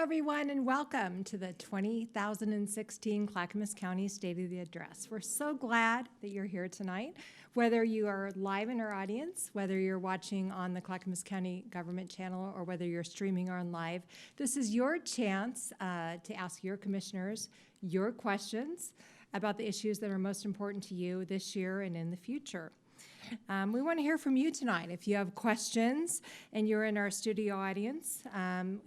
everyone, and welcome to the 2016 Clackamas County State of the Address. We're so glad that you're here tonight, whether you are live in our audience, whether you're watching on the Clackamas County Government Channel, or whether you're streaming on live. This is your chance to ask your commissioners your questions about the issues that are most important to you this year and in the future. We want to hear from you tonight. If you have questions and you're in our studio audience,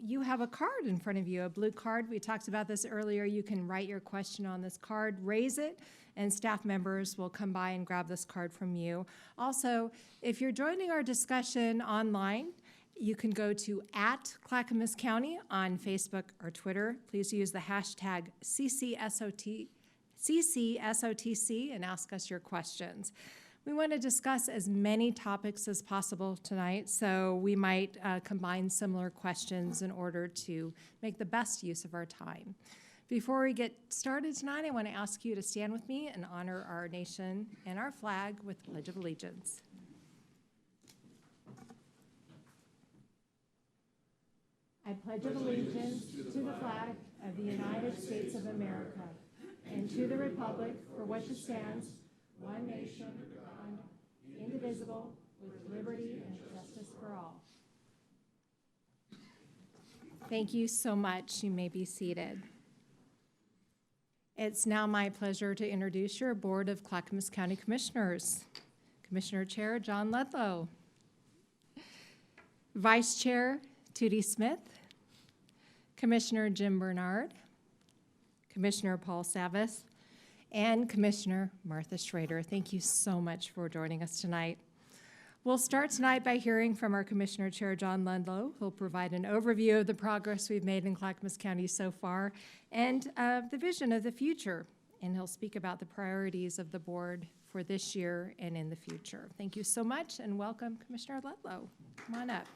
you have a card in front of you, a blue card. We talked about this earlier. You can write your question on this card, raise it, and staff members will come by and grab this card from you. Also, if you're joining our discussion online, you can go to @Clackamas County on Facebook or Twitter. Please use the hashtag CCSOTC and ask us your questions. We want to discuss as many topics as possible tonight, so we might combine similar questions in order to make the best use of our time. Before we get started tonight, I want to ask you to stand with me and honor our nation and our flag with the Pledge of Allegiance. I pledge allegiance to the flag of the United States of America and to the republic for which it stands, one nation, indivisible, with liberty and justice for all. Thank you so much. You may be seated. It's now my pleasure to introduce your Board of Clackamas County Commissioners. Commissioner Chair John Ludlow, Vice Chair Tootie Smith, Commissioner Jim Bernard, Commissioner Paul Savas, and Commissioner Martha Schrader. Thank you so much for joining us tonight. We'll start tonight by hearing from our Commissioner Chair John Ludlow, who'll provide an overview of the progress we've made in Clackamas County so far and the vision of the future. And he'll speak about the priorities of the board for this year and in the future. Thank you so much and welcome, Commissioner Ludlow. Come on up.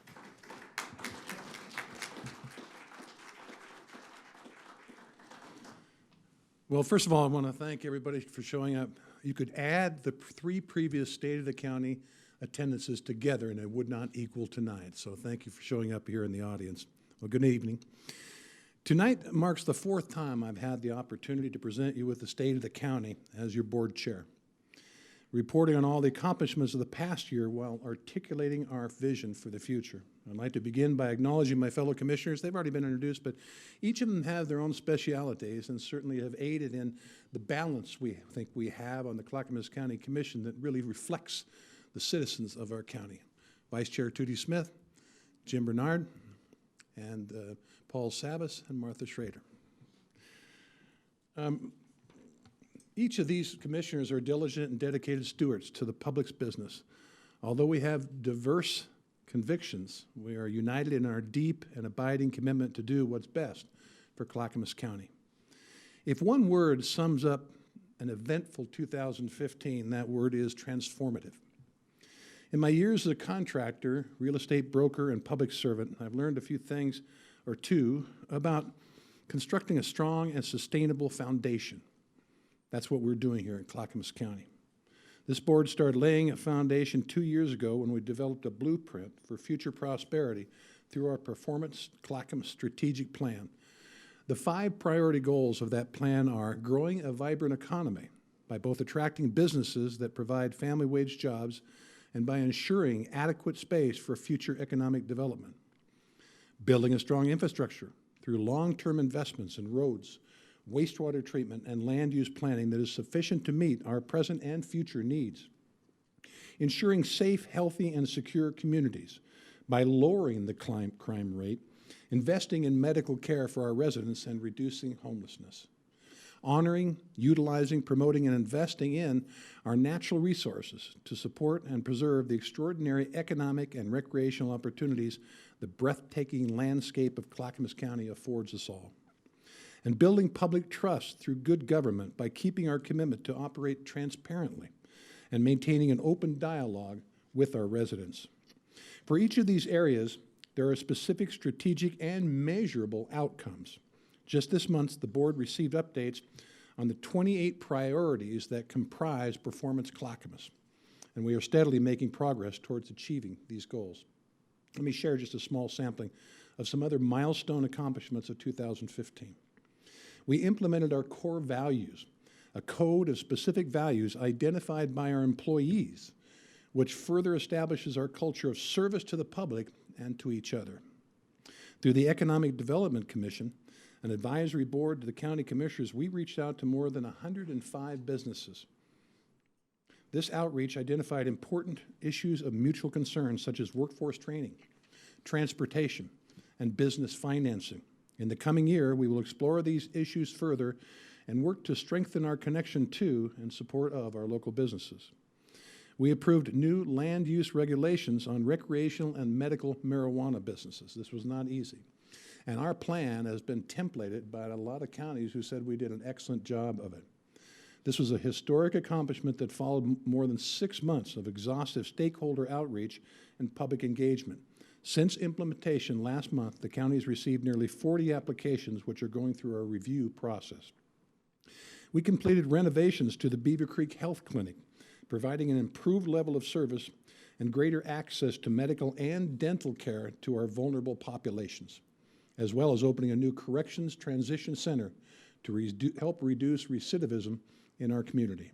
Well, first of all, I want to thank everybody for showing up. You could add the 3 previous State of the County attendances together, and it would not equal tonight. So thank you for showing up here in the audience. Well, good evening. Tonight marks the 4th time I've had the opportunity to present you with the State of the County as your board chair, reporting on all the accomplishments of the past year while articulating our vision for the future. I'd like to begin by acknowledging my fellow commissioners. They've already been introduced, but each of them have their own specialities and certainly have aided in the balance we think we have on the Clackamas County Commission that really reflects the citizens of our county. Vice Chair Tootie Smith, Jim Bernard, and Paul Savas and Martha Schrader. Each of these commissioners are diligent and dedicated stewards to the public's business. Although we have diverse convictions, we are united in our deep and abiding commitment to do what's best for Clackamas County. If one word sums up an eventful 2015, that word is transformative. In my years as a contractor, real estate broker, and public servant, I've learned a few things or two about constructing a strong and sustainable foundation. That's what we're doing here in Clackamas County. This board started laying a foundation 2 years ago when we developed a blueprint for future prosperity through our Performance Clackamas Strategic Plan. The 5 priority goals of that plan are growing a vibrant economy by both attracting businesses that provide family wage jobs and by ensuring adequate space for future economic development, building a strong infrastructure through long-term investments in roads, wastewater treatment, and land use planning that is sufficient to meet our present and future needs. Ensuring safe, healthy, and secure communities by lowering the crime rate, investing in medical care for our residents, and reducing homelessness. Honoring, utilizing, promoting, and investing in our natural resources to support and preserve the extraordinary economic and recreational opportunities the breathtaking landscape of Clackamas County affords us all. And building public trust through good government by keeping our commitment to operate transparently and maintaining an open dialogue with our residents. For each of these areas, there are specific strategic and measurable outcomes. Just this month, the board received updates on the 28 priorities that comprise Performance Clackamas, and we are steadily making progress towards achieving these goals. Let me share just a small sampling of some other milestone accomplishments of 2015. We implemented our core values, a code of specific values identified by our employees, which further establishes our culture of service to the public and to each other. Through the Economic Development Commission, an advisory board to the county commissioners, we reached out to more than 105 businesses. This outreach identified important issues of mutual concern, such as workforce training, transportation, and business financing. In the coming year, we will explore these issues further and work to strengthen our connection to and support of our local businesses. We approved new land use regulations on recreational and medical marijuana businesses. This was not easy. And our plan has been templated by a lot of counties who said we did an excellent job of it. This was a historic accomplishment that followed more than 6 months of exhaustive stakeholder outreach and public engagement. Since implementation last month, the county has received nearly 40 applications, which are going through our review process. We completed renovations to the Beaver Creek Health Clinic, providing an improved level of service and greater access to medical and dental care to our vulnerable populations, as well as opening a new corrections transition center to help reduce recidivism in our community.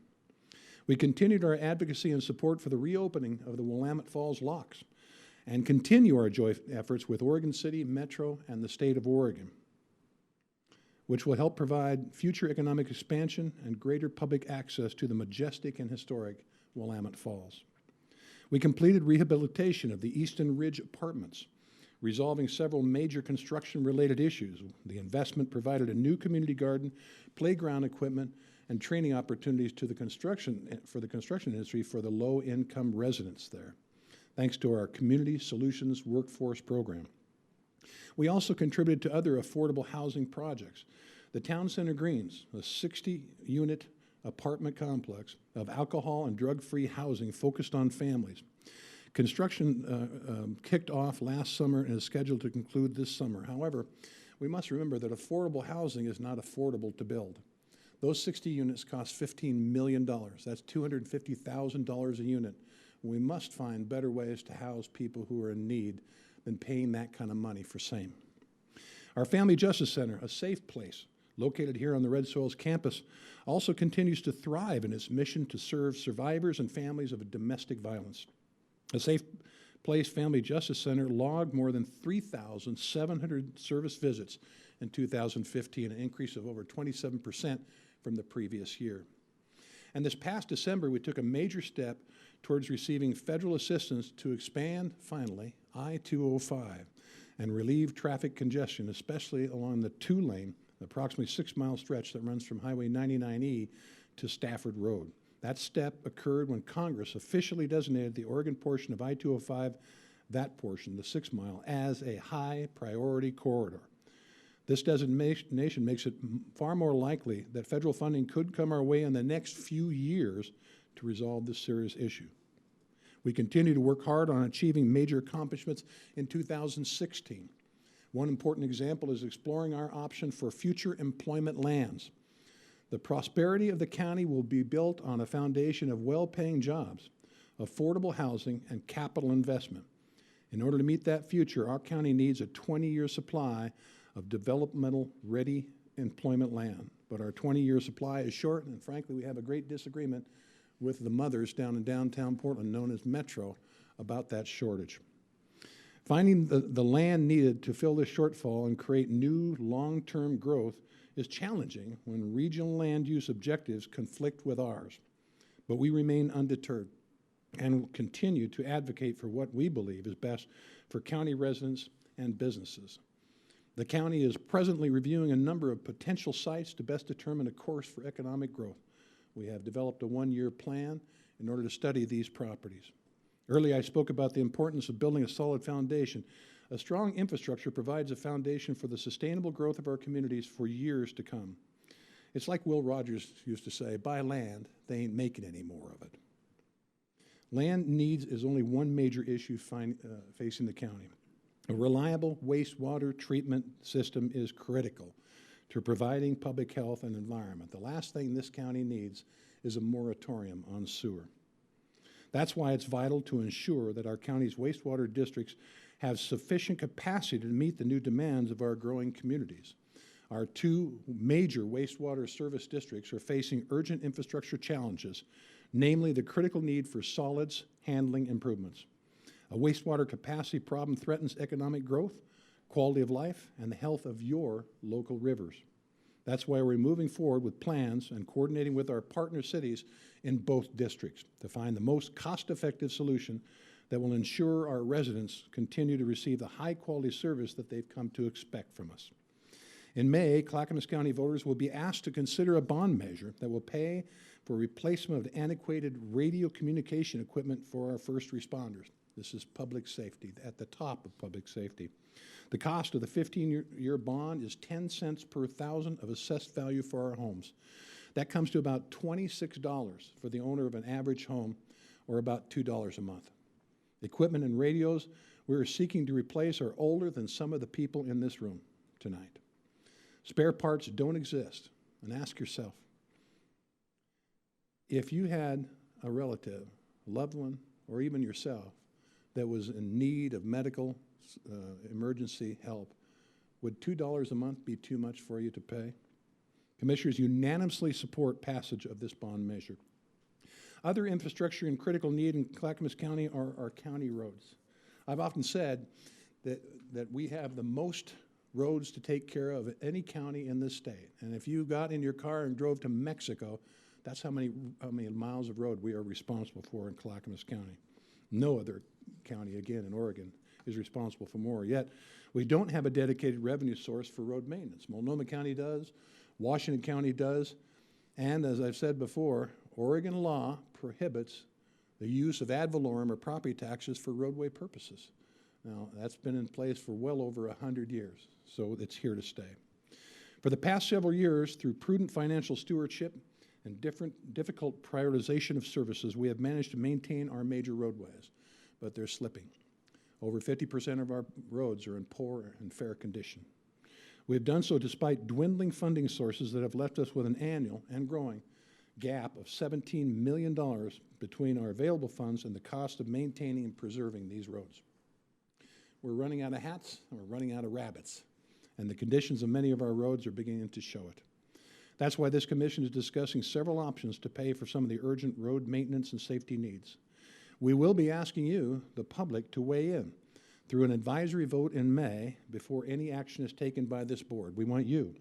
We continued our advocacy and support for the reopening of the Willamette Falls locks and continue our joint efforts with Oregon City, Metro, and the state of Oregon, which will help provide future economic expansion and greater public access to the majestic and historic Willamette Falls. We completed rehabilitation of the Easton Ridge Apartments, resolving several major construction-related issues. The investment provided a new community garden, playground equipment, and training opportunities to the construction industry for the low-income residents there, thanks to our Community Solutions Workforce Program. We also contributed to other affordable housing projects. The Town Center Greens, a 60-unit apartment complex of alcohol and drug-free housing focused on families. Construction kicked off last summer and is scheduled to conclude this summer. However, we must remember that affordable housing is not affordable to build. Those 60 units cost $15 million. That's $250,000 a unit. We must find better ways to house people who are in need than paying that kind of money for same. Our Family Justice Center, a safe place located here on the Red Soils campus, also continues to thrive in its mission to serve survivors and families of domestic violence. A Safe Place Family Justice Center logged more than 3,700 service visits in 2015, an increase of over 27% from the previous year. And this past December, we took a major step towards receiving federal assistance to expand, finally, I-205 and relieve traffic congestion, especially along the two-lane, approximately 6-mile stretch that runs from Highway 99E to Stafford Road. That step occurred when Congress officially designated the Oregon portion of I-205, that portion, the 6-mile, as a high-priority corridor. This designation makes it far more likely that federal funding could come our way in the next few years to resolve this serious issue. We continue to work hard on achieving major accomplishments in 2016. One important example is exploring our option for future employment lands. The prosperity of the county will be built on a foundation of well-paying jobs, affordable housing, and capital investment. In order to meet that future, our county needs a 20-year supply of developmental-ready employment land. But our 20-year supply is short, and frankly, we have a great disagreement with the mothers down in downtown Portland, known as Metro, about that shortage. Finding the land needed to fill this shortfall and create new long-term growth is challenging when regional land use objectives conflict with ours. But we remain undeterred and will continue to advocate for what we believe is best for county residents and businesses. The county is presently reviewing a number of potential sites to best determine a course for economic growth. We have developed a 1-year plan in order to study these properties. Earlier, I spoke about the importance of building a solid foundation. A strong infrastructure provides a foundation for the sustainable growth of our communities for years to come. It's like Will Rogers used to say, buy land, they ain't making any more of it. Land needs is only one major issue facing the county. A reliable wastewater treatment system is critical to providing public health and environment. The last thing this county needs is a moratorium on sewer. That's why it's vital to ensure that our county's wastewater districts have sufficient capacity to meet the new demands of our growing communities. Our two major wastewater service districts are facing urgent infrastructure challenges, namely the critical need for solids handling improvements. A wastewater capacity problem threatens economic growth, quality of life, and the health of your local rivers. That's why we're moving forward with plans and coordinating with our partner cities in both districts to find the most cost-effective solution that will ensure our residents continue to receive the high-quality service that they've come to expect from us. In May, Clackamas County voters will be asked to consider a bond measure that will pay for replacement of antiquated radio communication equipment for our first responders. This is public safety, at the top of public safety. The cost of the 15-year bond is 10 cents per thousand of assessed value for our homes. That comes to about $26 for the owner of an average home, or about $2 a month. Equipment and radios we are seeking to replace are older than some of the people in this room tonight. Spare parts don't exist. And ask yourself, if you had a relative, a loved one, or even yourself that was in need of medical emergency help, would $2 a month be too much for you to pay? Commissioners unanimously support passage of this bond measure. Other infrastructure in critical need in Clackamas County are our county roads. I've often said that we have the most roads to take care of any county in this state. And if you got in your car and drove to Mexico, that's how many miles of road we are responsible for in Clackamas County. No other county, again, in Oregon is responsible for more. Yet, we don't have a dedicated revenue source for road maintenance. Multnomah County does, Washington County does, and as I've said before, Oregon law prohibits the use of ad valorem or property taxes for roadway purposes. Now, that's been in place for well over 100 years, so it's here to stay. For the past several years, through prudent financial stewardship and difficult prioritization of services, we have managed to maintain our major roadways, but they're slipping. Over 50% of our roads are in poor and fair condition. We have done so despite dwindling funding sources that have left us with an annual and growing gap of $17 million between our available funds and the cost of maintaining and preserving these roads. We're running out of hats and we're running out of rabbits, and the conditions of many of our roads are beginning to show it. That's why this commission is discussing several options to pay for some of the urgent road maintenance and safety needs. We will be asking you, the public, to weigh in through an advisory vote in May before any action is taken by this board. We want you,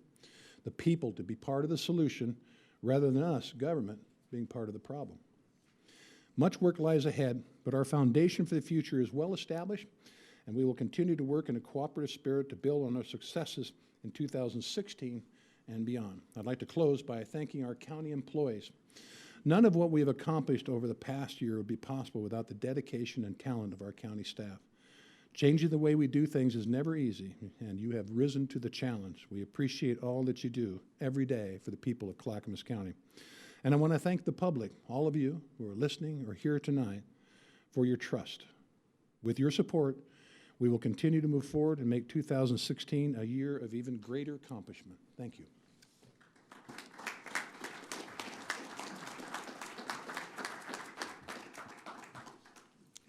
the people, to be part of the solution rather than us, government, being part of the problem. Much work lies ahead, but our foundation for the future is well established, and we will continue to work in a cooperative spirit to build on our successes in 2016 and beyond. I'd like to close by thanking our county employees. None of what we have accomplished over the past year would be possible without the dedication and talent of our county staff. Changing the way we do things is never easy, and you have risen to the challenge. We appreciate all that you do every day for the people of Clackamas County. And I want to thank the public, all of you who are listening or here tonight, for your trust. With your support, we will continue to move forward and make 2016 a year of even greater accomplishment. Thank you.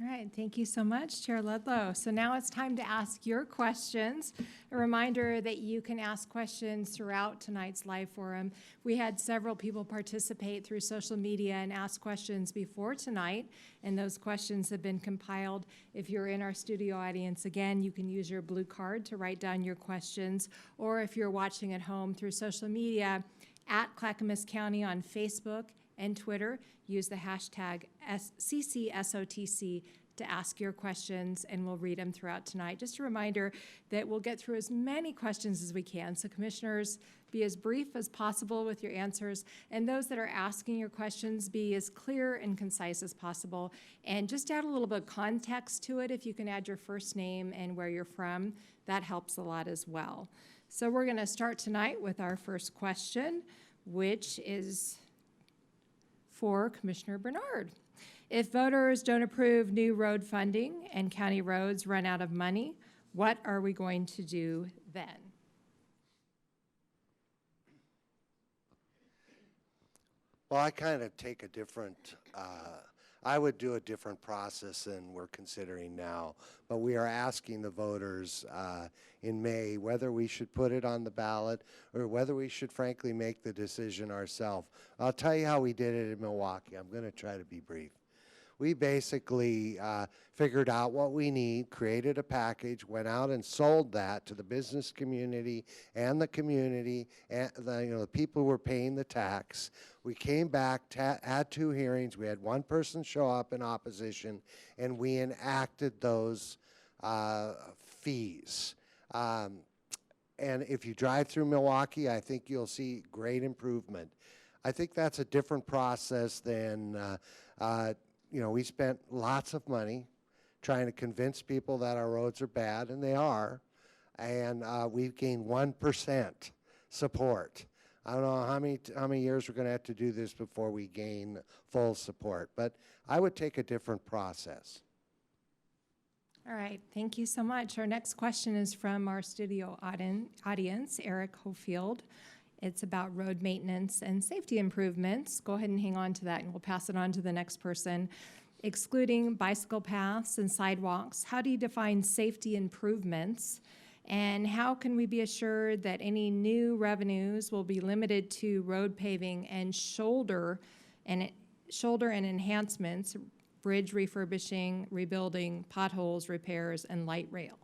All right, thank you so much, Chair Ludlow. So now it's time to ask your questions. A reminder that you can ask questions throughout tonight's live forum. We had several people participate through social media and ask questions before tonight, and those questions have been compiled. If you're in our studio audience, again, you can use your blue card to write down your questions, or if you're watching at home through social media, at Clackamas County on Facebook and Twitter, use the hashtag CCSOTC to ask your questions, and we'll read them throughout tonight. Just a reminder that we'll get through as many questions as we can, so commissioners, be as brief as possible with your answers, and those that are asking your questions, be as clear and concise as possible, and just add a little bit of context to it. If you can add your first name and where you're from, that helps a lot as well. So we're going to start tonight with our first question, which is for Commissioner Bernard. If voters don't approve new road funding and county roads run out of money, what are we going to do then? Well, I kind of take a different I would do a different process than we're considering now. But we are asking the voters in May whether we should put it on the ballot or whether we should frankly make the decision ourselves. I'll tell you how we did it in Milwaukee. I'm going to try to be brief. We basically figured out what we need, created a package, went out and sold that to the business community and the community and the people who were paying the tax. We came back, had 2 hearings. We had 1 person show up in opposition, and we enacted those fees. And if you drive through Milwaukee, I think you'll see great improvement. I think that's a different process than we spent lots of money trying to convince people that our roads are bad, and they are, and we've gained 1% support. I don't know how many years we're going to have to do this before we gain full support, but I would take a different process. All right, thank you so much. Our next question is from our studio audience, Eric Hofield. It's about road maintenance and safety improvements. Go ahead and hang on to that, and we'll pass it on to the next person. Excluding bicycle paths and sidewalks, how do you define safety improvements? And how can we be assured that any new revenues will be limited to road paving and shoulder and enhancements, bridge refurbishing, rebuilding, potholes, repairs, and light rail?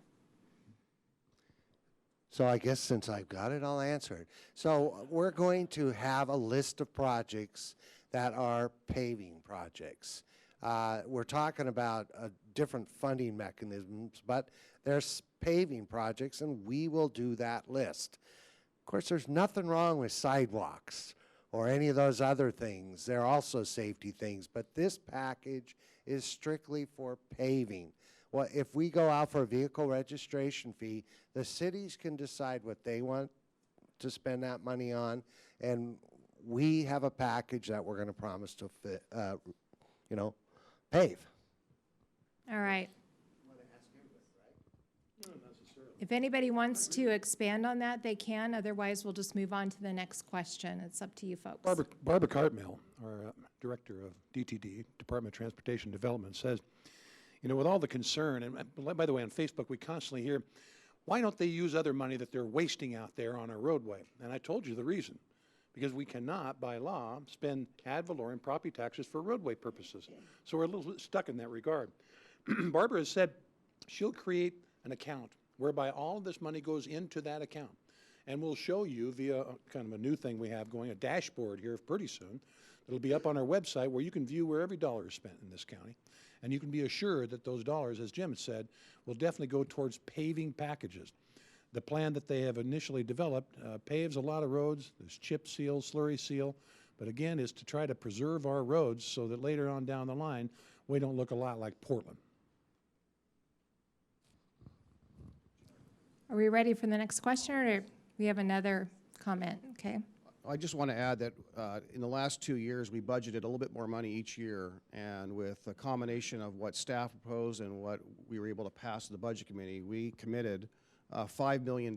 So I guess since I've got it, I'll answer it. So we're going to have a list of projects that are paving projects. We're talking about different funding mechanisms, but there's paving projects, and we will do that list. Of course, there's nothing wrong with sidewalks or any of those other things. They're also safety things, but this package is strictly for paving. Well, if we go out for a vehicle registration fee, the cities can decide what they want to spend that money on, and we have a package that we're going to promise to pave. All right. If anybody wants to expand on that, they can. Otherwise, we'll just move on to the next question. It's up to you folks. Barbara Cartmill, our director of DTD, Department of Transportation Development, says, with all the concern, and by the way, on Facebook, we constantly hear, why don't they use other money that they're wasting out there on our roadway? And I told you the reason. Because we cannot, by law, spend ad valorem property taxes for roadway purposes. So we're a little stuck in that regard. Barbara has said she'll create an account whereby all of this money goes into that account. And we'll show you via kind of a new thing we have going, a dashboard here pretty soon. It'll be up on our website where you can view where every dollar is spent in this county. And you can be assured that those dollars, as Jim said, will definitely go towards paving packages. The plan that they have initially developed paves a lot of roads. There's chip seal, slurry seal, but again, is to try to preserve our roads so that later on down the line, we don't look a lot like Portland. Are we ready for the next question, or we have another comment? Okay. I just want to add that in the last 2 years, we budgeted a little bit more money each year, and with a combination of what staff proposed and what we were able to pass to the Budget Committee, we committed $5 million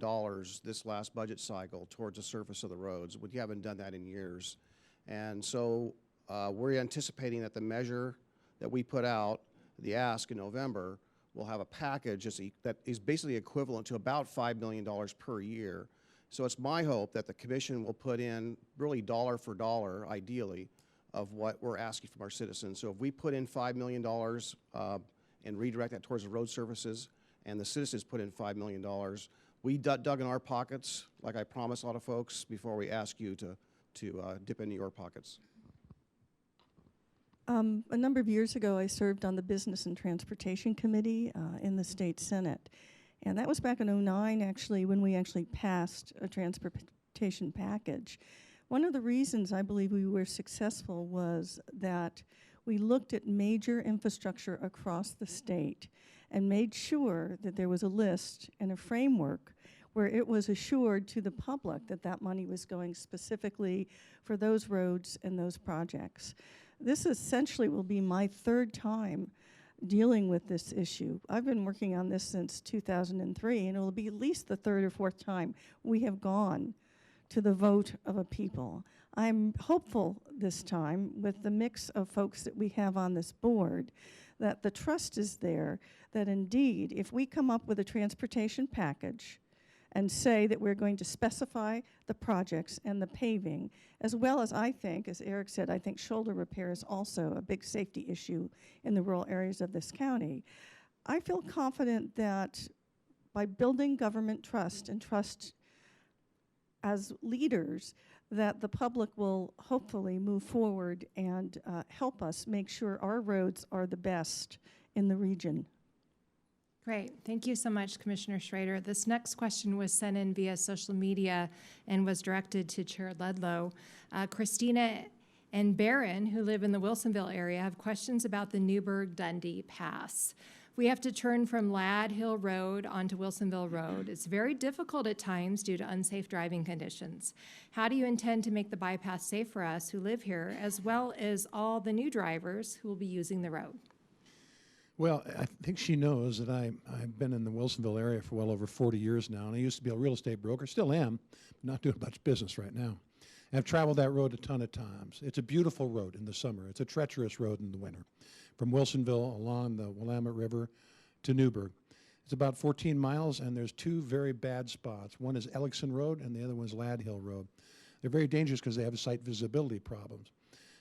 this last budget cycle towards the surface of the roads. We haven't done that in years. And so we're anticipating that the measure that we put out, the ask in November, will have a package that is basically equivalent to about $5 million per year. So it's my hope that the Commission will put in really dollar for dollar, ideally, of what we're asking from our citizens. So if we put in $5 million and redirect that towards the road services, and the citizens put in $5 million, we dug in our pockets, like I promised a lot of folks, before we ask you to dip into your pockets. A number of years ago, I served on the Business and Transportation Committee in the State Senate. And that was back in '09, actually, when we actually passed a transportation package. One of the reasons I believe we were successful was that we looked at major infrastructure across the state and made sure that there was a list and a framework where it was assured to the public that that money was going specifically for those roads and those projects. This essentially will be my 3rd time dealing with this issue. I've been working on this since 2003, and it will be at least the 3rd or 4th time we have gone to the vote of a people. I'm hopeful this time with the mix of folks that we have on this board that the trust is there, that indeed, if we come up with a transportation package and say that we're going to specify the projects and the paving, as well as I think, as Eric said, I think shoulder repair is also a big safety issue in the rural areas of this county. I feel confident that by building government trust and trust as leaders, that the public will hopefully move forward and help us make sure our roads are the best in the region. Great. Thank you so much, Commissioner Schrader. This next question was sent in via social media and was directed to Chair Ludlow. Christina and Barron, who live in the Wilsonville area, have questions about the Newburgh-Dundee Pass. We have to turn from Ladd Hill Road onto Wilsonville Road. It's very difficult at times due to unsafe driving conditions. How do you intend to make the bypass safe for us who live here, as well as all the new drivers who will be using the road? Well, I think she knows that I've been in the Wilsonville area for well over 40 years now, and I used to be a real estate broker, still am, but not doing much business right now. I've traveled that road a ton of times. It's a beautiful road in the summer. It's a treacherous road in the winter, from Wilsonville along the Willamette River to Newburgh. It's about 14 miles, and there's two very bad spots. One is Ellickson Road, and the other one is Ladd Hill Road. They're very dangerous because they have site visibility problems.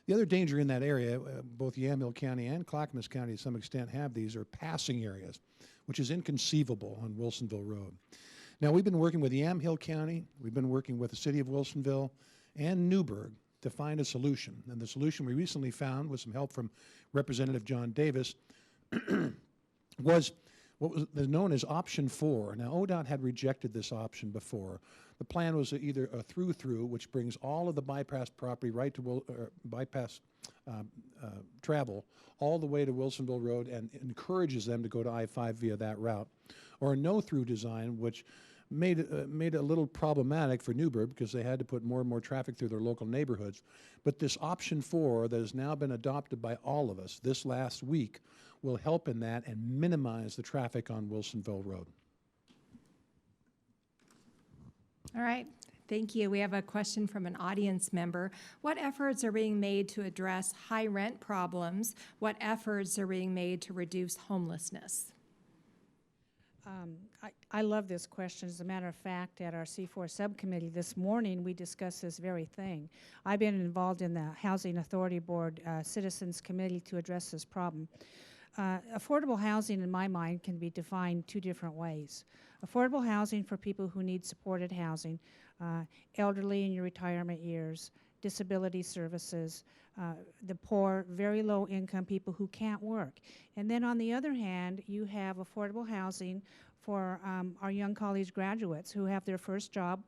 The other danger in that area, both Yamhill County and Clackamas County to some extent have these, are passing areas, which is inconceivable on Wilsonville Road. Now, we've been working with Yamhill County, we've been working with the city of Wilsonville and Newburgh to find a solution. And the solution we recently found, with some help from Representative John Davis, was what was known as Option 4. Now, ODOT had rejected this option before. The plan was either a through-through, which brings all of the bypass property right to bypass travel all the way to Wilsonville Road and encourages them to go to I-5 via that route, or a no-through design, which made it a little problematic for Newburgh because they had to put more and more traffic through their local neighborhoods. But this Option 4 that has now been adopted by all of us this last week will help in that and minimize the traffic on Wilsonville Road. All right. Thank you. We have a question from an audience member. What efforts are being made to address high rent problems? What efforts are being made to reduce homelessness? I love this question. As a matter of fact, at our C4 subcommittee this morning, we discussed this very thing. I've been involved in the Housing Authority Board Citizens Committee to address this problem. Affordable housing, in my mind, can be defined two different ways. Affordable housing for people who need supported housing, elderly in your retirement years, disability services, the poor, very low income people who can't work. And then on the other hand, you have affordable housing for our young college graduates who have their first job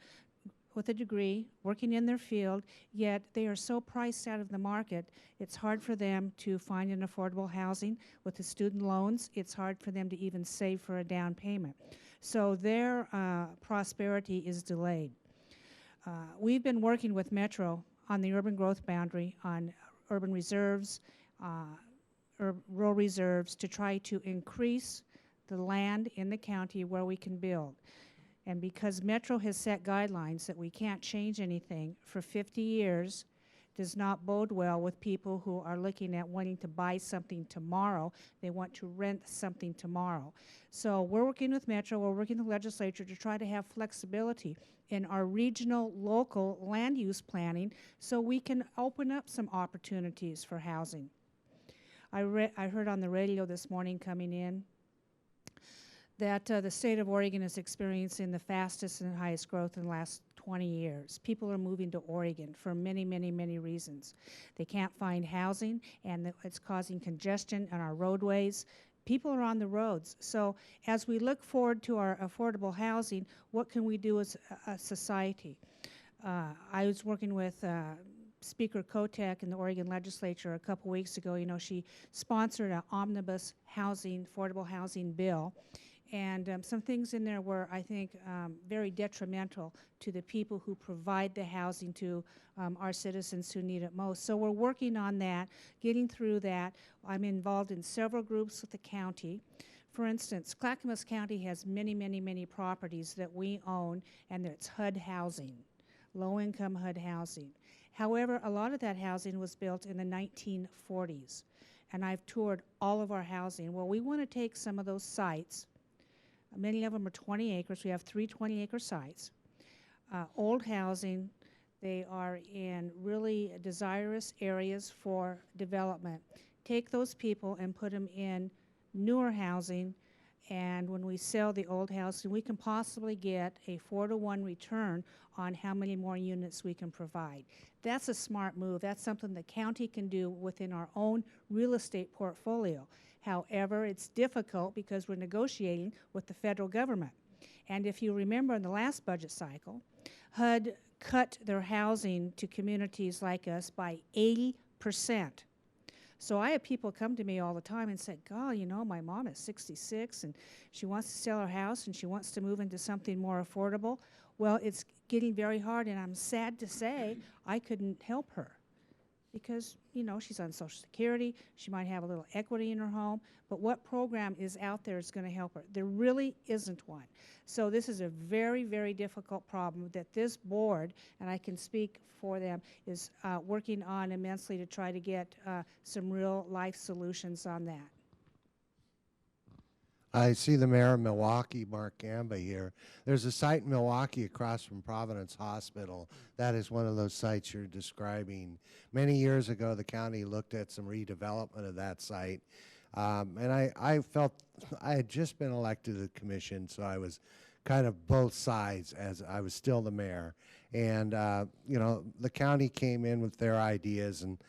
with a degree, working in their field, yet they are so priced out of the market, it's hard for them to find an affordable housing. With the student loans, it's hard for them to even save for a down payment. So their prosperity is delayed. We've been working with Metro on the urban growth boundary, on urban reserves, rural reserves, to try to increase the land in the county where we can build. And because Metro has set guidelines that we can't change anything for 50 years, does not bode well with people who are looking at wanting to buy something tomorrow. They want to rent something tomorrow. So we're working with Metro, we're working with the legislature to try to have flexibility in our regional, local land use planning so we can open up some opportunities for housing. I heard on the radio this morning coming in that the state of Oregon is experiencing the fastest and highest growth in the last 20 years. People are moving to Oregon for many, many, many reasons. They can't find housing, and it's causing congestion on our roadways. People are on the roads. So as we look forward to our affordable housing, what can we do as a society? I was working with Speaker Kotek in the Oregon legislature a couple weeks ago. You know, she sponsored an omnibus housing, affordable housing bill. And some things in there were, I think, very detrimental to the people who provide the housing to our citizens who need it most. So we're working on that, getting through that. I'm involved in several groups with the county. For instance, Clackamas County has many, many, many properties that we own, and it's HUD housing. low-income HUD housing. However, a lot of that housing was built in the 1940s, and I've toured all of our housing. Well, we want to take some of those sites. Many of them are 20 acres. We have 3 20-acre sites. Old housing, they are in really desirous areas for development. Take those people and put them in newer housing, and when we sell the old housing, we can possibly get a 4-to-1 return on how many more units we can provide. That's a smart move. That's something the county can do within our own real estate portfolio. However, it's difficult because we're negotiating with the federal government. And if you remember in the last budget cycle, HUD cut their housing to communities like us by 80%. So I have people come to me all the time and say, God, you know, my mom is 66 and she wants to sell her house and she wants to move into something more affordable. Well, it's getting very hard, and I'm sad to say I couldn't help her because, you know, she's on Social Security. She might have a little equity in her home, but what program is out there is going to help her? There really isn't one. So this is a very, very difficult problem that this board, and I can speak for them, is working on immensely to try to get some real life solutions on that. I see the mayor of Milwaukee, Mark Gamba, here. There's a site in Milwaukee across from Providence Hospital. That is one of those sites you're describing. Many years ago, the county looked at some redevelopment of that site. And I felt I had just been elected to the commission, so I was kind of both sides as I was still the mayor. And, you know, the county came in with their ideas, and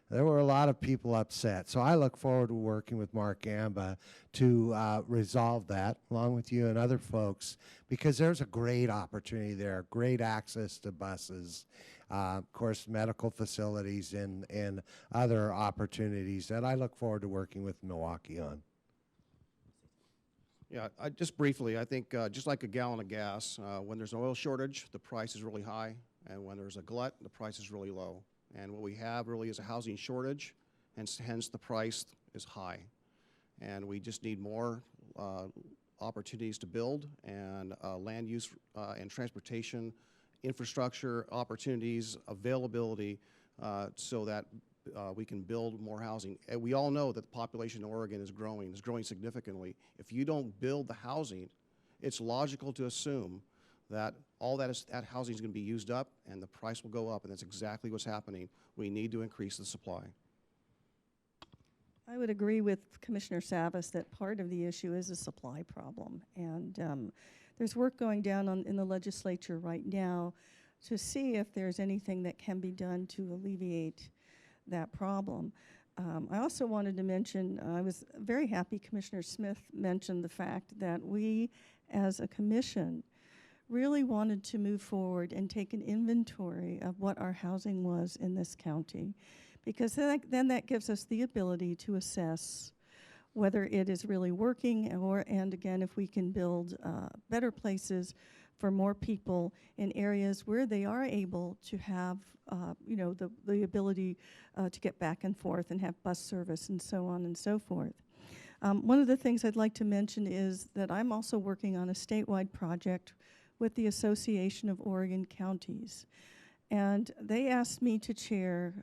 there were a lot of people upset. So I look forward to working with Mark Gamba to resolve that, along with you and other folks, because there's a great opportunity there, great access to buses, of course, medical facilities and other opportunities that I look forward to working with Milwaukee on. Yeah, just briefly, I think just like a gallon of gas, when there's an oil shortage, the price is really high, and when there's a glut, the price is really low. And what we have really is a housing shortage, and hence the price is high. And we just need more opportunities to build, and land use and transportation, infrastructure opportunities, availability, so that we can build more housing. And we all know that the population in Oregon is growing significantly. If you don't build the housing, it's logical to assume that all that housing is going to be used up and the price will go up, and that's exactly what's happening. We need to increase the supply. I would agree with Commissioner Savas that part of the issue is a supply problem. And there's work going down in the legislature right now to see if there's anything that can be done to alleviate that problem. I also wanted to mention, I was very happy Commissioner Smith mentioned the fact that we as a commission really wanted to move forward and take an inventory of what our housing was in this county, because then that gives us the ability to assess whether it is really working, and again, if we can build better places for more people in areas where they are able to have, you know, the ability to get back and forth and have bus service and so on and so forth. One of the things I'd like to mention is that I'm also working on a statewide project with the Association of Oregon Counties. And they asked me to chair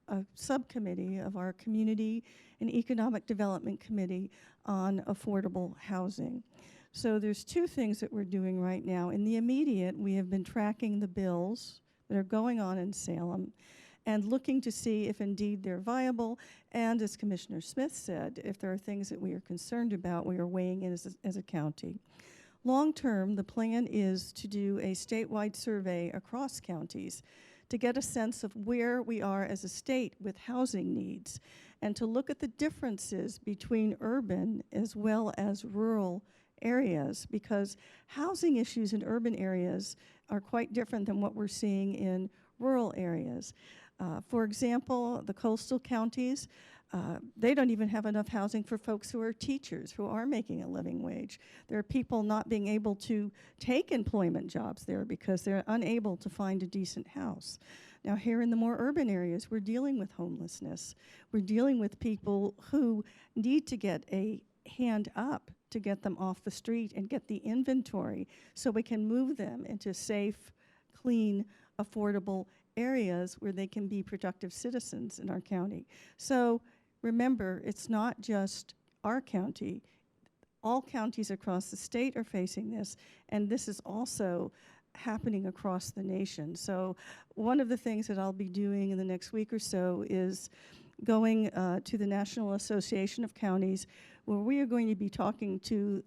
a subcommittee of our Community and Economic Development Committee on affordable housing. So there's 2 things that we're doing right now. In the immediate, we have been tracking the bills that are going on in Salem and looking to see if indeed they're viable. And as Commissioner Smith said, if there are things that we are concerned about, we are weighing in as a county. Long term, the plan is to do a statewide survey across counties to get a sense of where we are as a state with housing needs, and to look at the differences between urban as well as rural areas, because housing issues in urban areas are quite different than what we're seeing in rural areas. For example, the coastal counties, they don't even have enough housing for folks who are teachers, who are making a living wage. There are people not being able to take employment jobs there because they're unable to find a decent house. Now, here in the more urban areas, we're dealing with homelessness. We're dealing with people who need to get a hand up to get them off the street and get the inventory so we can move them into safe, clean affordable areas where they can be productive citizens in our county. So remember, it's not just our county. All counties across the state are facing this, and this is also happening across the nation. So one of the things that I'll be doing in the next week or so is going to the National Association of Counties, where we are going to be talking to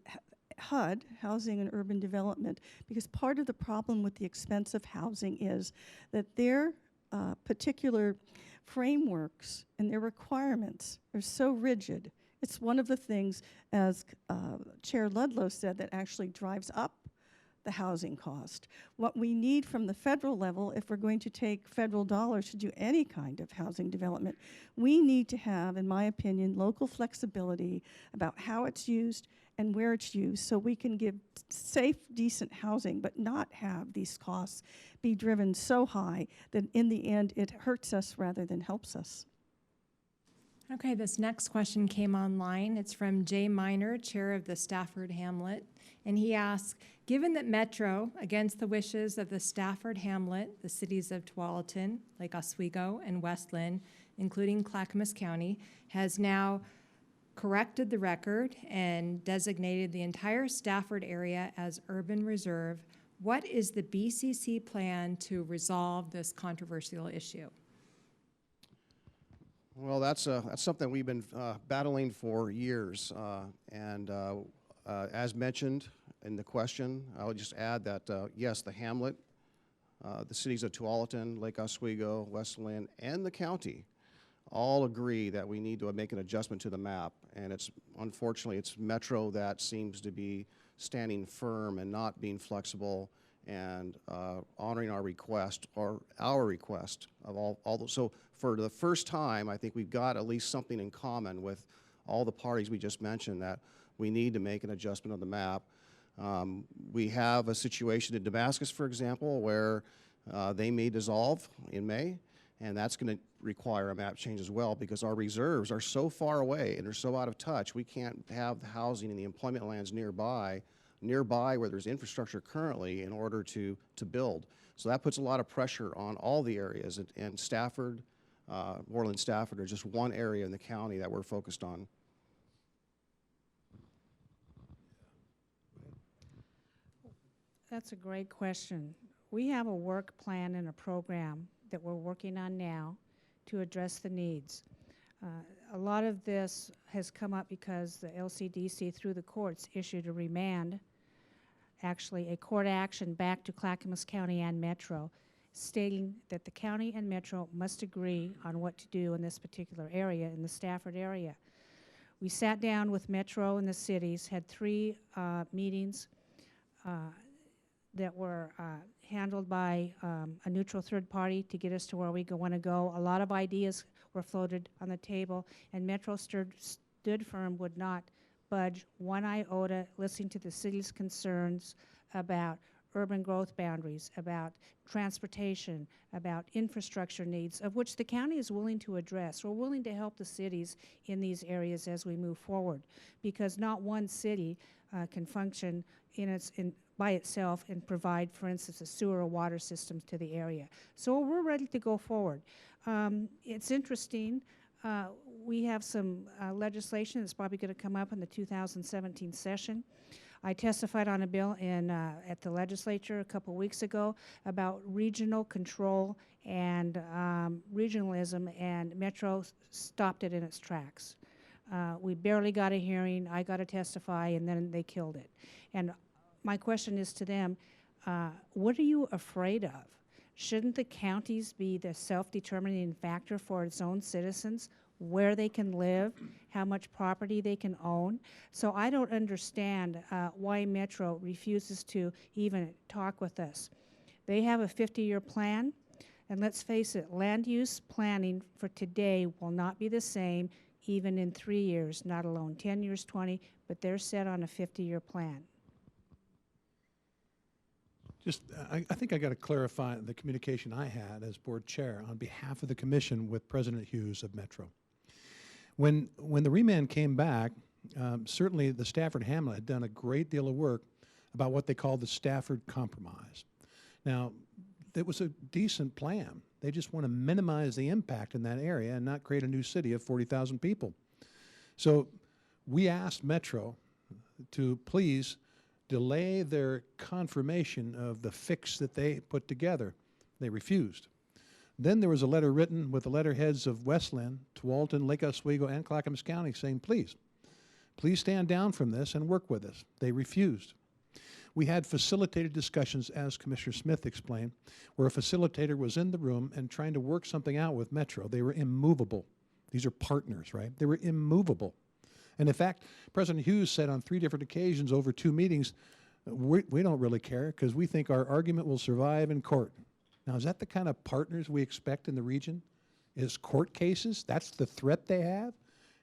HUD, Housing and Urban Development, because part of the problem with the expensive housing is that their particular frameworks and their requirements are so rigid. It's one of the things, as Chair Ludlow said, that actually drives up the housing cost. What we need from the federal level, if we're going to take federal dollars to do any kind of housing development, we need to have, in my opinion, local flexibility about how it's used and where it's used, so we can give safe, decent housing, but not have these costs be driven so high that in the end it hurts us rather than helps us. Okay, this next question came online. It's from Jay Miner, chair of the Stafford Hamlet. And he asks, given that Metro, against the wishes of the Stafford Hamlet, the cities of Tualatin, Lake Oswego, and Westland, including Clackamas County, has now corrected the record and designated the entire Stafford area as urban reserve, what is the BCC plan to resolve this controversial issue? Well, that's something we've been battling for years. As mentioned in the question, I would just add that, yes, the hamlet, the cities of Tualatin, Lake Oswego, Westland, and the county all agree that we need to make an adjustment to the map. And unfortunately, it's Metro that seems to be standing firm and not being flexible and honoring our request, or our request of all those. So for the first time, I think we've got at least something in common with all the parties we just mentioned, that we need to make an adjustment of the map. We have a situation in Damascus, for example, where they may dissolve in May, and that's going to require a map change as well, because our reserves are so far away and they're so out of touch, we can't have the housing and the employment lands nearby where there's infrastructure currently in order to build. So that puts a lot of pressure on all the areas, and Stafford, Moreland Stafford are just one area in the county that we're focused on. That's a great question. We have a work plan and a program that we're working on now to address the needs. A lot of this has come up because the LCDC, through the courts, issued a remand, actually a court action back to Clackamas County and Metro, stating that the county and Metro must agree on what to do in this particular area, in the Stafford area. We sat down with Metro and the cities, had 3 meetings that were handled by a neutral third party to get us to where we want to go. A lot of ideas were floated on the table, and Metro stood firm, would not budge one iota, listening to the city's concerns about urban growth boundaries, about transportation, about infrastructure needs, of which the county is willing to address. We're willing to help the cities in these areas as we move forward, because not one city can function by itself and provide, for instance, a sewer or water system to the area. So we're ready to go forward. It's interesting. We have some legislation that's probably going to come up in the 2017 session. I testified on a bill at the legislature a couple weeks ago about regional control and regionalism, and Metro stopped it in its tracks. We barely got a hearing. I got to testify, and then they killed it. And my question is to them, what are you afraid of? Shouldn't the counties be the self-determining factor for its own citizens, where they can live, how much property they can own? So I don't understand why Metro refuses to even talk with us. They have a 50-year plan, and let's face it, land use planning for today will not be the same even in 3 years, not alone 10 years, 20, but they're set on a 50-year plan. I think I got to clarify the communication I had as board chair on behalf of the commission with President Hughes of Metro. When the remand came back, certainly the Stafford Hamlet had done a great deal of work about what they called the Stafford Compromise. Now, it was a decent plan. They just want to minimize the impact in that area and not create a new city of 40,000 people. So we asked Metro to please delay their confirmation of the fix that they put together. They refused. Then there was a letter written with the letterheads of Westland, Tualatin, Lake Oswego, and Clackamas County saying, please stand down from this and work with us. They refused. We had facilitated discussions, as Commissioner Smith explained, where a facilitator was in the room and trying to work something out with Metro. They were immovable. These are partners, right? They were immovable. And in fact, President Hughes said on 3 different occasions over 2 meetings, we don't really care because we think our argument will survive in court. Now, is that the kind of partners we expect in the region? Is court cases? That's the threat they have?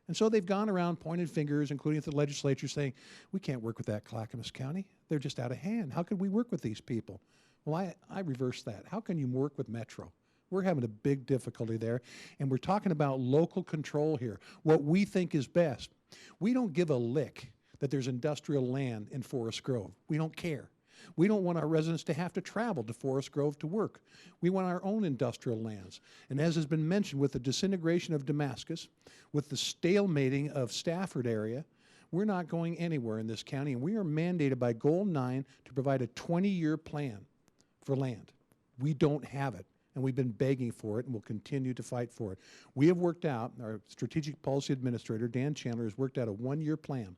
And so they've gone around pointing fingers, including at the legislature, saying, we can't work with that Clackamas County. They're just out of hand. How could we work with these people? Well, I reverse that. How can you work with Metro? We're having a big difficulty there, and we're talking about local control here, what we think is best. We don't give a lick that there's industrial land in Forest Grove. We don't care. We don't want our residents to have to travel to Forest Grove to work. We want our own industrial lands. And as has been mentioned, with the disintegration of Damascus, with the stalemating of Stafford area, we're not going anywhere in this county, and we are mandated by Goal 9 to provide a 20-year plan for land. We don't have it, and we've been begging for it, and we'll continue to fight for it. We have worked out, our Strategic Policy Administrator, Dan Chandler, has worked out a 1-year plan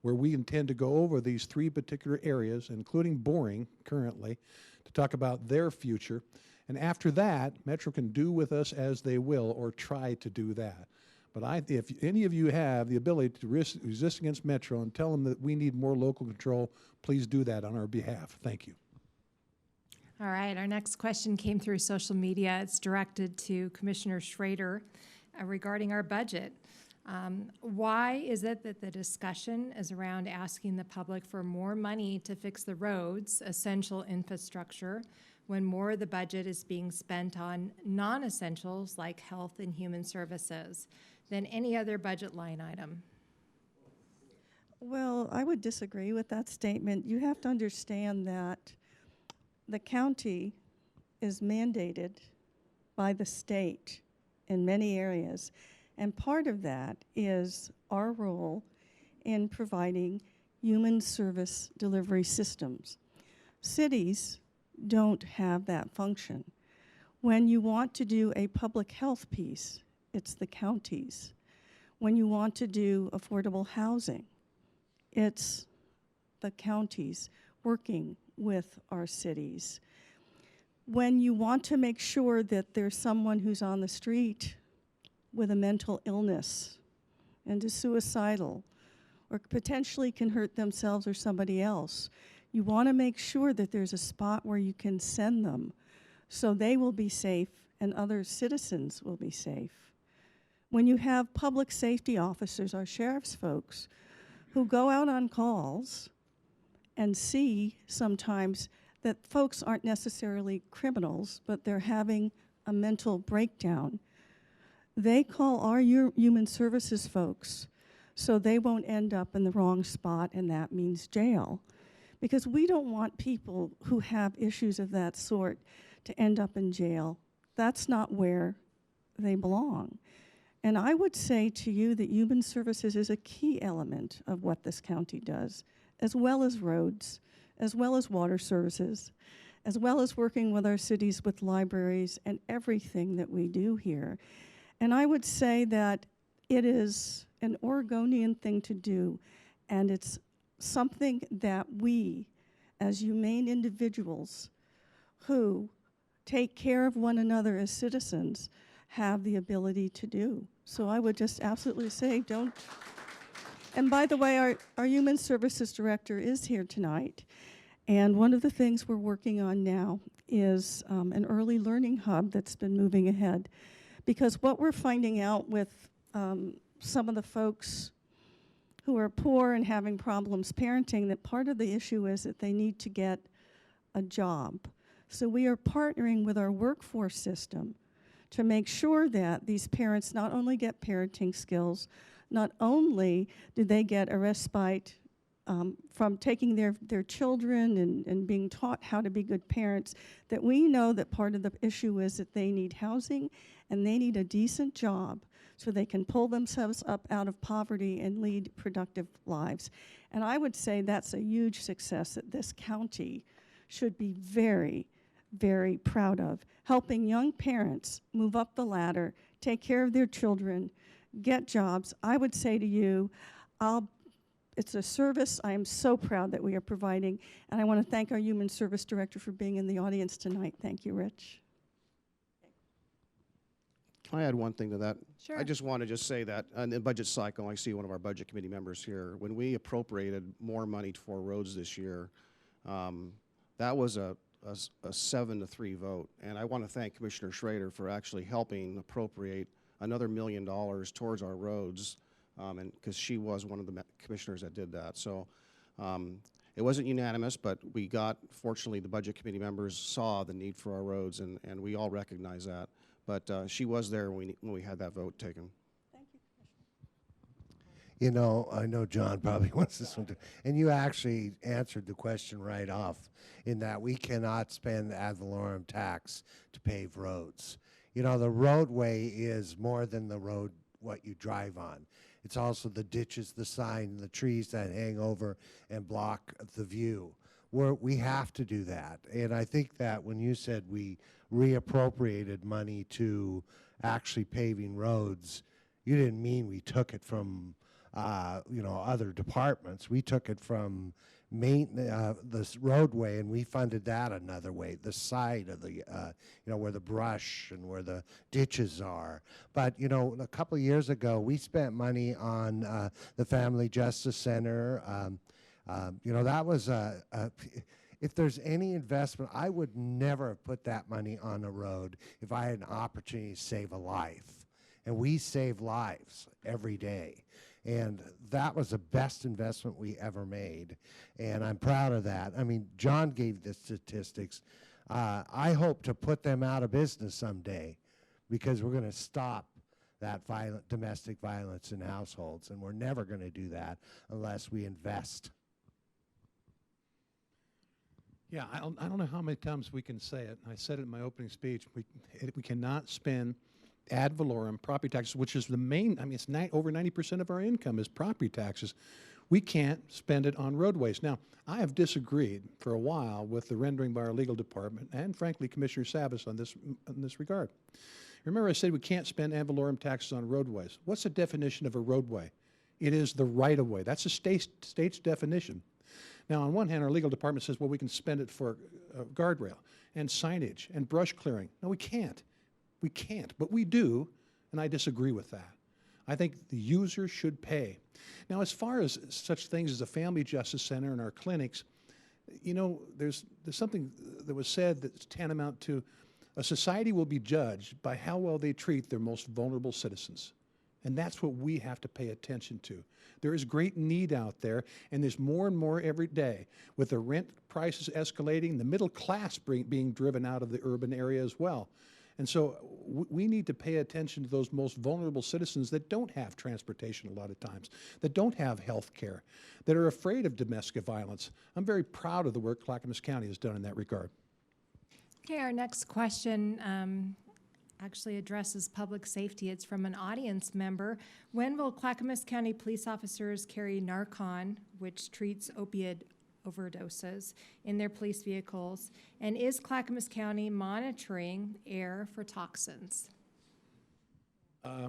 where we intend to go over these 3 particular areas, including boring currently, to talk about their future. And after that, Metro can do with us as they will, or try to do that. But if any of you have the ability to resist against Metro and tell them that we need more local control, please do that on our behalf. Thank you. All right, our next question came through social media. It's directed to Commissioner Schrader regarding our budget. Why is it that the discussion is around asking the public for more money to fix the roads, essential infrastructure, when more of the budget is being spent on non-essentials like health and human services than any other budget line item? Well, I would disagree with that statement. You have to understand that the county is mandated by the state in many areas. And part of that is our role in providing human service delivery systems. Cities don't have that function. When you want to do a public health piece, it's the counties. When you want to do affordable housing, it's the counties working with our cities. When you want to make sure that there's someone who's on the street with a mental illness and is suicidal or potentially can hurt themselves or somebody else, you want to make sure that there's a spot where you can send them so they will be safe and other citizens will be safe. When you have public safety officers, our sheriff's folks, who go out on calls and see sometimes that folks aren't necessarily criminals, but they're having a mental breakdown, they call our human services folks so they won't end up in the wrong spot, and that means jail. Because we don't want people who have issues of that sort to end up in jail. That's not where they belong. And I would say to you that human services is a key element of what this county does, as well as roads, as well as water services, as well as working with our cities with libraries and everything that we do here. And I would say that it is an Oregonian thing to do, and it's something that we, as humane individuals who take care of one another as citizens, have the ability to do. So I would just absolutely say don't. And by the way, our Human Services Director is here tonight. And one of the things we're working on now is an early learning hub that's been moving ahead. Because what we're finding out with some of the folks who are poor and having problems parenting, that part of the issue is that they need to get a job. So we are partnering with our workforce system to make sure that these parents not only get parenting skills, not only do they get a respite from taking their children and being taught how to be good parents, that we know that part of the issue is that they need housing and they need a decent job so they can pull themselves up out of poverty and lead productive lives. And I would say that's a huge success that this county should be very, very proud of, helping young parents move up the ladder, take care of their children, get jobs. I would say to you, it's a service I am so proud that we are providing, and I want to thank our Human Service Director for being in the audience tonight. Thank you, Rich. Can I add one thing to that? Sure. I just want to just say that in the budget cycle, I see one of our budget committee members here. When we appropriated more money for roads this year, that was a 7-3 vote. And I want to thank Commissioner Schrader for actually helping appropriate another $1 million towards our roads, and because she was one of the commissioners that did that. So it wasn't unanimous, but we got, fortunately, the budget committee members saw the need for our roads, and we all recognize that. But she was there when we had that vote taken. Thank you, Commissioner. You know, I know John probably wants this one too. And you actually answered the question right off in that we cannot spend ad valorem tax to pave roads. You know, the roadway is more than the road, what you drive on. It's also the ditches, the sign, the trees that hang over and block the view. We have to do that. And I think that when you said we reappropriated money to actually paving roads, you didn't mean we took it from you know, other departments. We took it from this roadway, and we funded that another way, the side of the you know, where the brush and where the ditches are. But you know, a couple of years ago we spent money on the Family Justice Center. You know, that was if there's any investment, I would never have put that money on a road if I had an opportunity to save a life. And we save lives every day. And that was the best investment we ever made. And I'm proud of that. I mean, John gave the statistics. I hope to put them out of business someday because we're going to stop that domestic violence in households. And we're never going to do that unless we invest. Yeah, I don't know how many times we can say it. I said it in my opening speech. We cannot spend ad valorem property taxes, which is the main, I mean, it's over 90% of our income is property taxes. We can't spend it on roadways. Now, I have disagreed for a while with the rendering by our legal department and, frankly, Commissioner Savas on this regard. Remember I said we can't spend ad valorem taxes on roadways. What's the definition of a roadway? It is the right-of-way. That's the state's definition. Now, on one hand, our legal department says, well, we can spend it for guardrail and signage and brush clearing. No, we can't. We can't, but we do, and I disagree with that. I think the user should pay. Now, as far as such things as a Family Justice Center and our clinics, you know, there's something that was said that's tantamount to a society will be judged by how well they treat their most vulnerable citizens. And that's what we have to pay attention to. There is great need out there, and there's more and more every day. With the rent prices escalating, the middle class being driven out of the urban area as well. And so we need to pay attention to those most vulnerable citizens that don't have transportation a lot of times, that don't have health care, that are afraid of domestic violence. I'm very proud of the work Clackamas County has done in that regard. Okay, our next question actually addresses public safety. It's from an audience member. When will Clackamas County police officers carry Narcan, which treats opioid overdoses, in their police vehicles? And is Clackamas County monitoring air for toxins?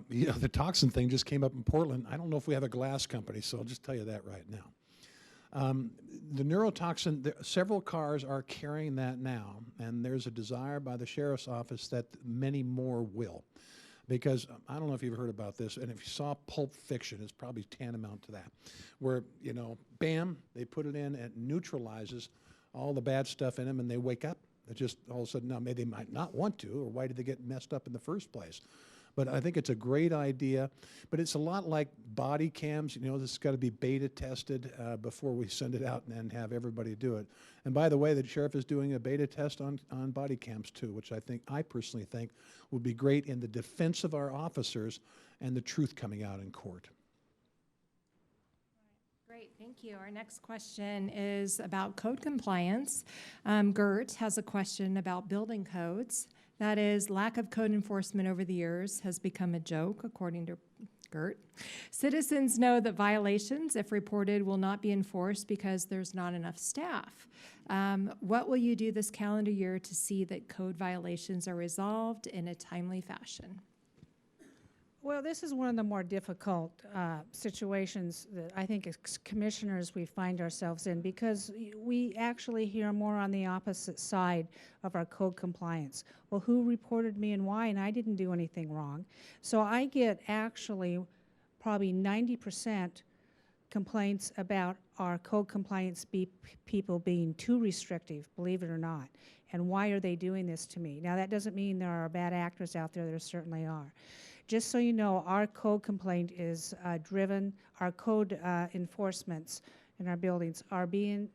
You know, the toxin thing just came up in Portland. I don't know if we have a glass company, so I'll just tell you that right now. The neurotoxin, several cars are carrying that now, and there's a desire by the sheriff's office that many more will. Because I don't know if you've heard about this, and if you saw Pulp Fiction, it's probably tantamount to that, where, you know, bam, they put it in and it neutralizes all the bad stuff in them, and they wake up. It just all of a sudden, now maybe they might not want to, or why did they get messed up in the first place? But I think it's a great idea. But it's a lot like body cams. You know, this has got to be beta tested before we send it out and have everybody do it. And by the way, the sheriff is doing a beta test on body cams too, which I personally think would be great in the defense of our officers and the truth coming out in court. Great. Thank you. Our next question is about code compliance. Gert has a question about building codes. That is, lack of code enforcement over the years has become a joke, according to Gert. Citizens know that violations, if reported, will not be enforced because there's not enough staff. What will you do this calendar year to see that code violations are resolved in a timely fashion? Well, this is one of the more difficult situations that I think as commissioners we find ourselves in, because we actually hear more on the opposite side of our code compliance. Well, who reported me and why? And I didn't do anything wrong. So I get actually probably 90% complaints about our code compliance people being too restrictive, believe it or not. And why are they doing this to me? Now, that doesn't mean there are bad actors out there. There certainly are. Just so you know, our code complaint is driven, our code enforcements in our buildings are being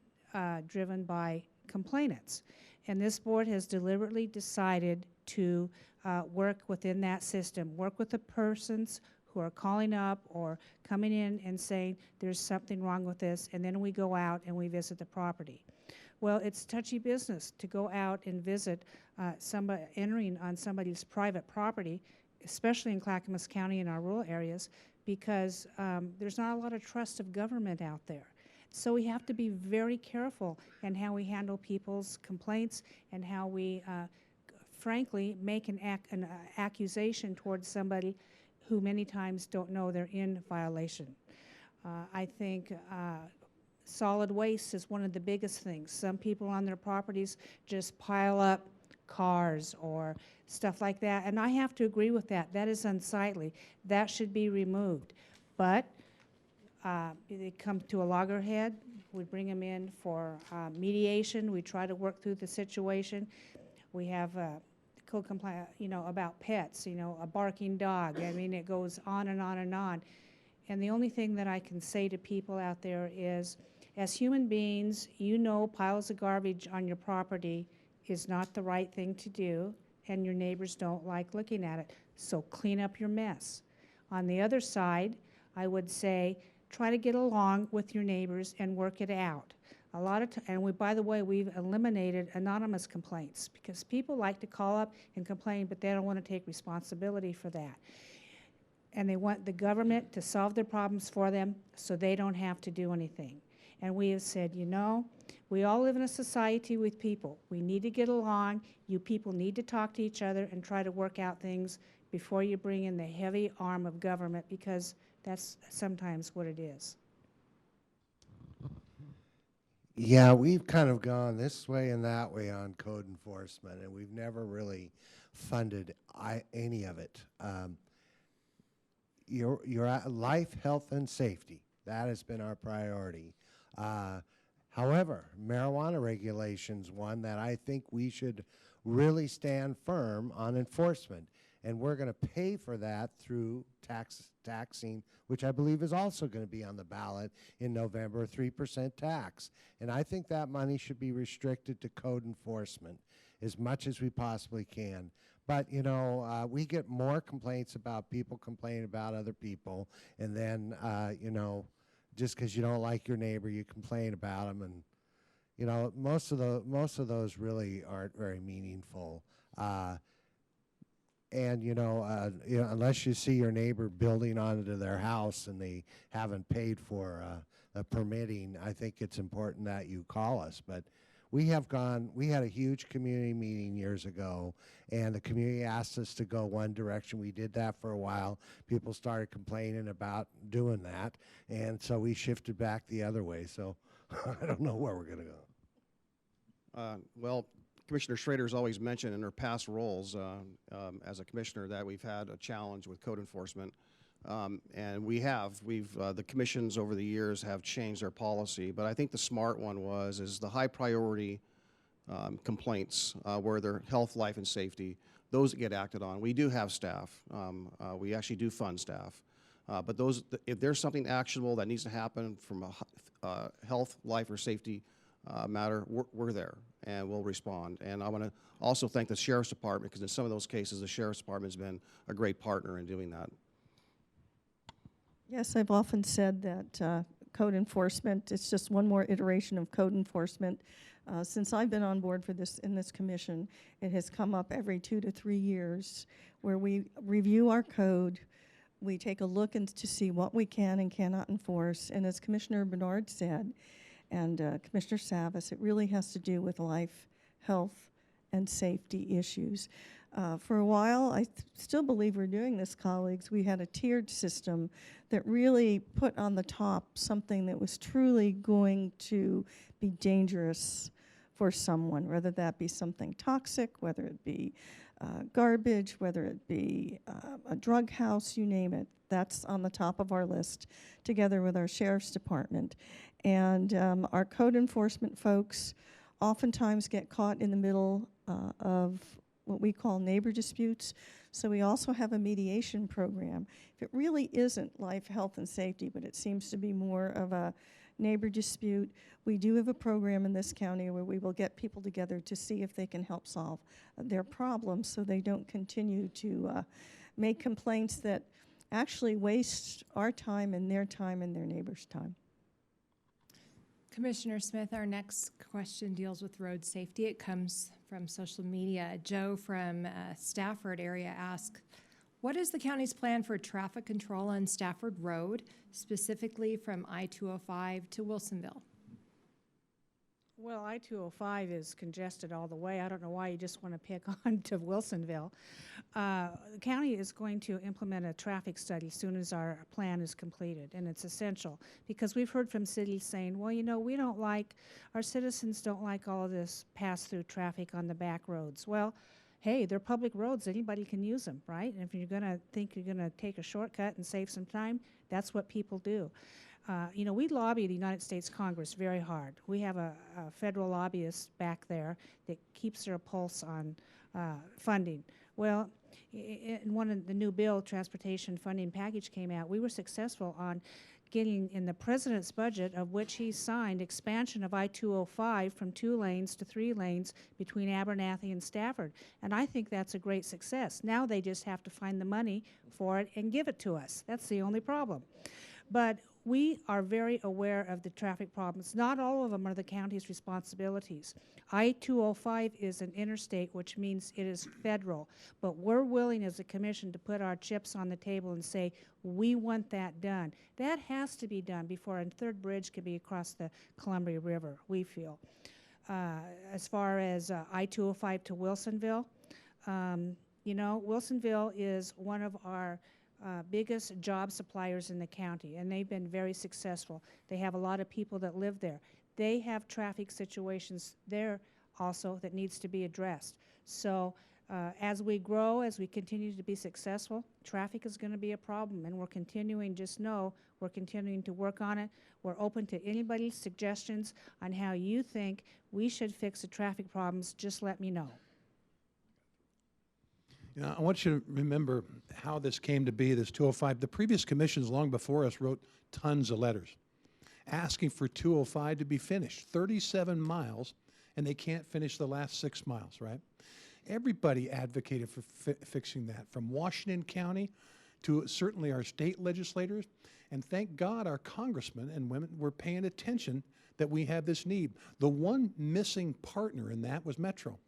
driven by complainants. And this board has deliberately decided to work within that system, work with the persons who are calling up or coming in and saying there's something wrong with this, and then we go out and we visit the property. Well, it's touchy business to go out and visit somebody entering on somebody's private property, especially in Clackamas County in our rural areas, because there's not a lot of trust of government out there. So we have to be very careful in how we handle people's complaints and how we, frankly, make an accusation towards somebody who many times don't know they're in violation. I think solid waste is one of the biggest things. Some people on their properties just pile up cars or stuff like that, and I have to agree with that. That is unsightly. That should be removed. But they come to a loggerhead. We bring them in for mediation. We try to work through the situation. We have code compliance, about pets, a barking dog. I mean, it goes on and on and on. And the only thing that I can say to people out there is, as human beings, piles of garbage on your property is not the right thing to do, and your neighbors don't like looking at it. So clean up your mess. On the other side, I would say try to get along with your neighbors and work it out. A lot of and by the way, we've eliminated anonymous complaints because people like to call up and complain, but they don't want to take responsibility for that. And they want the government to solve their problems for them so they don't have to do anything. And we have said, we all live in a society with people. We need to get along. You people need to talk to each other and try to work out things before you bring in the heavy arm of government, because that's sometimes what it is. Yeah, we've kind of gone this way and that way on code enforcement, and we've never really funded any of it. Your life, health, and safety, that has been our priority. However, marijuana regulation's one that I think we should really stand firm on enforcement, and we're going to pay for that through taxing, which I believe is also going to be on the ballot in November, 3% tax. And I think that money should be restricted to code enforcement as much as we possibly can. But, we get more complaints about people complaining about other people, and then, just because you don't like your neighbor, you complain about them, and most of those really aren't very meaningful. And unless you see your neighbor building onto their house and they haven't paid for a permitting, I think it's important that you call us. But we had a huge community meeting years ago, and the community asked us to go one direction. We did that for a while. People started complaining about doing that, and so we shifted back the other way. So I don't know where we're going to go. Well, Commissioner Schrader's always mentioned in her past roles as a commissioner that we've had a challenge with code enforcement. And the commissions over the years have changed their policy, but I think the smart one is the high priority complaints where they're health, life, and safety, those get acted on. We do have staff. We actually do fund staff. But if there's something actionable that needs to happen from a health, life, or safety matter, we're there and we'll respond. And I want to also thank the Sheriff's Department, because in some of those cases, the Sheriff's Department has been a great partner in doing that. Yes, I've often said that code enforcement. It's just one more iteration of code enforcement. Since I've been on board in this commission, it has come up every 2 to 3 years where we review our code. We take a look to see what we can and cannot enforce. And as Commissioner Bernard said, and Commissioner Savas, it really has to do with life, health, and safety issues. For a while, I still believe we're doing this, colleagues. We had a tiered system that really put on the top something that was truly going to be dangerous for someone, whether that be something toxic, whether it be garbage, whether it be a drug house, you name it. That's on the top of our list, together with our sheriff's department. And our code enforcement folks oftentimes get caught in the middle of what we call neighbor disputes. So we also have a mediation program. If it really isn't life, health, and safety, but it seems to be more of a neighbor dispute, we do have a program in this county where we will get people together to see if they can help solve their problems so they don't continue to make complaints that actually waste our time and their neighbors' time. Commissioner Smith, our next question deals with road safety. It comes from social media. Joe from Stafford area asked, what is the county's plan for traffic control on Stafford Road, specifically from I-205 to Wilsonville? Well, I-205 is congested all the way. I don't know why you just want to pick on to Wilsonville. The county is going to implement a traffic study as soon as our plan is completed, and it's essential because we've heard from cities saying, well, you know, our citizens don't like all of this pass-through traffic on the back roads. Well, hey, they're public roads. Anybody can use them, right? And if you're going to think you're going to take a shortcut and save some time, that's what people do. You know, we lobby the United States Congress very hard. We have a federal lobbyist back there that keeps their pulse on funding. Well, in one of the new bill, transportation funding package came out, we were successful on getting in the president's budget, of which he signed, expansion of I-205 from 2 lanes to 3 lanes between Abernathy and Stafford. And I think that's a great success. Now they just have to find the money for it and give it to us. That's the only problem. But we are very aware of the traffic problems. Not all of them are the county's responsibilities. I-205 is an interstate, which means it is federal. But we're willing as a commission to put our chips on the table and say, we want that done. That has to be done before a third bridge can be across the Columbia River, we feel. As far as I-205 to Wilsonville, you know, Wilsonville is one of our biggest job suppliers in the county, and they've been very successful. They have a lot of people that live there. They have traffic situations there also that needs to be addressed. So as we grow, as we continue to be successful, traffic is going to be a problem, and we're continuing, just know, we're continuing to work on it. We're open to anybody's suggestions on how you think we should fix the traffic problems. Just let me know. You know, I want you to remember how this came to be, this 205. The previous commissions long before us wrote tons of letters asking for 205 to be finished, 37 miles, and they can't finish the last 6 miles, right? Everybody advocated for fixing that, from Washington County to certainly our state legislators, and thank God our congressmen and women were paying attention that we have this need. The one missing partner in that was Metro.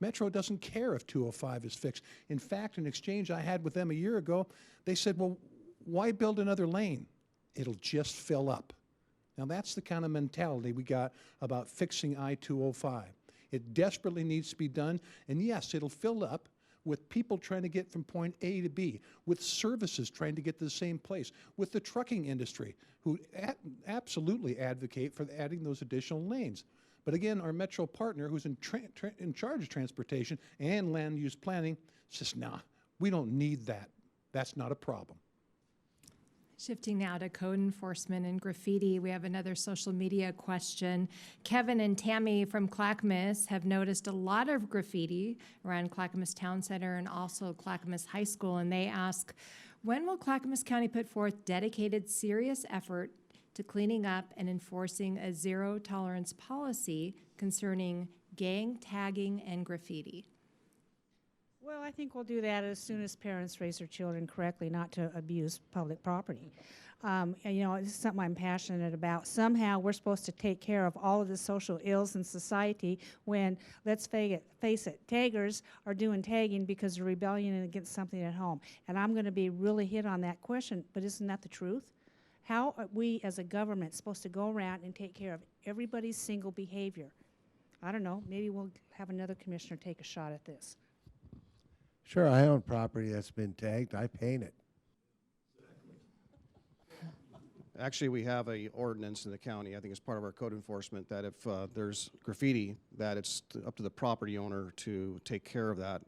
Metro doesn't care if 205 is fixed. In fact, an exchange I had with them a year ago, they said, well, why build another lane? It'll just fill up. Now, that's the kind of mentality we got about fixing I-205. It desperately needs to be done, and yes, it'll fill up with people trying to get from point A to B, with services trying to get to the same place, with the trucking industry, who absolutely advocate for adding those additional lanes. But again, our Metro partner, who's in charge of transportation and land use planning, says, nah, we don't need that. That's not a problem. Shifting now to code enforcement and graffiti, we have another social media question. Kevin and Tammy from Clackamas have noticed a lot of graffiti around Clackamas Town Center and also Clackamas High School, and they ask, when will Clackamas County put forth dedicated, serious effort to cleaning up and enforcing a zero-tolerance policy concerning gang tagging and graffiti? Well, I think we'll do that as soon as parents raise their children correctly, not to abuse public property. And, you know, this is something I'm passionate about. Somehow we're supposed to take care of all of the social ills in society when, let's face it, taggers are doing tagging because they're rebellion against something at home. And I'm going to be really hit on that question, but isn't that the truth? How are we as a government supposed to go around and take care of everybody's single behavior? I don't know. Maybe we'll have another commissioner take a shot at this. Sure, I own property that's been tagged. I paint it. Actually, we have a ordinance in the county, I think it's part of our code enforcement, that if there's graffiti, that it's up to the property owner to take care of that.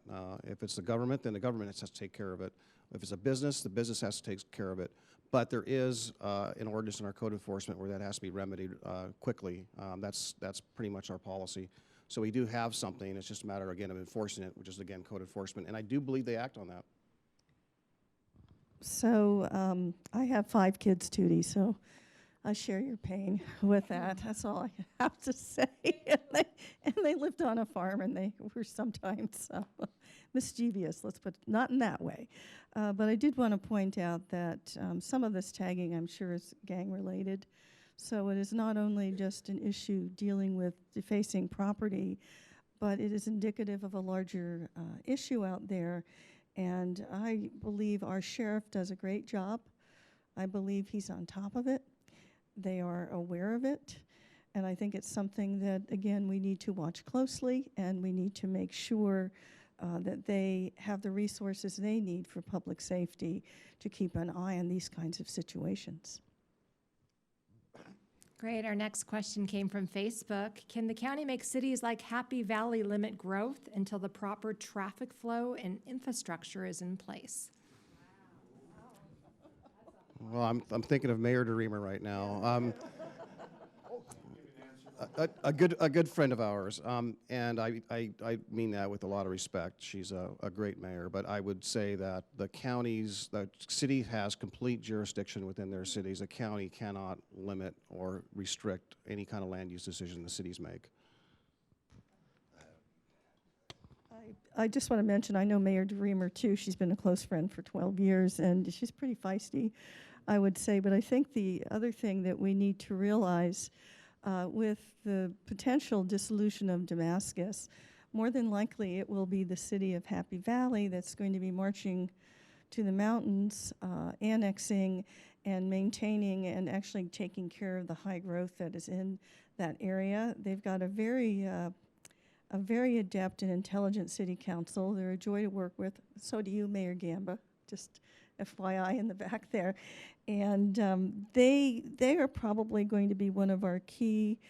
If it's the government, then the government has to take care of it. If it's a business, the business has to take care of it. But there is an ordinance in our code enforcement where that has to be remedied quickly. That's pretty much our policy. So we do have something, it's just a matter, again, of enforcing it, which is, again, code enforcement. And I do believe they act on that. So I have 5 kids, Tootie, so I share your pain with that. That's all I have to say. and they lived on a farm, and they were sometimes mischievous, let's put it, not in that way. But I did want to point out that some of this tagging, I'm sure, is gang-related. So it is not only just an issue dealing with defacing property, but it is indicative of a larger issue out there. And I believe our sheriff does a great job. I believe he's on top of it. They are aware of it. And I think it's something that, again, we need to watch closely, and we need to make sure that they have the resources they need for public safety to keep an eye on these kinds of situations. Great. Our next question came from Facebook. Can the county make cities like Happy Valley limit growth until the proper traffic flow and infrastructure is in place? Well, I'm thinking of Mayor DeReamer right now. A good friend of ours, and I mean that with a lot of respect. She's a great mayor, but I would say that the city has complete jurisdiction within their cities. A county cannot limit or restrict any kind of land use decision the cities make. I just want to mention, I know Mayor DeReamer too. She's been a close friend for 12 years, and she's pretty feisty, I would say. But I think the other thing that we need to realize with the potential dissolution of Damascus, more than likely it will be the city of Happy Valley that's going to be marching to the mountains, annexing and maintaining and actually taking care of the high growth that is in that area. They've got a very adept and intelligent city council. They're a joy to work with. So do you, Mayor Gamba, just FYI in the back there. And they are probably going to be one of our key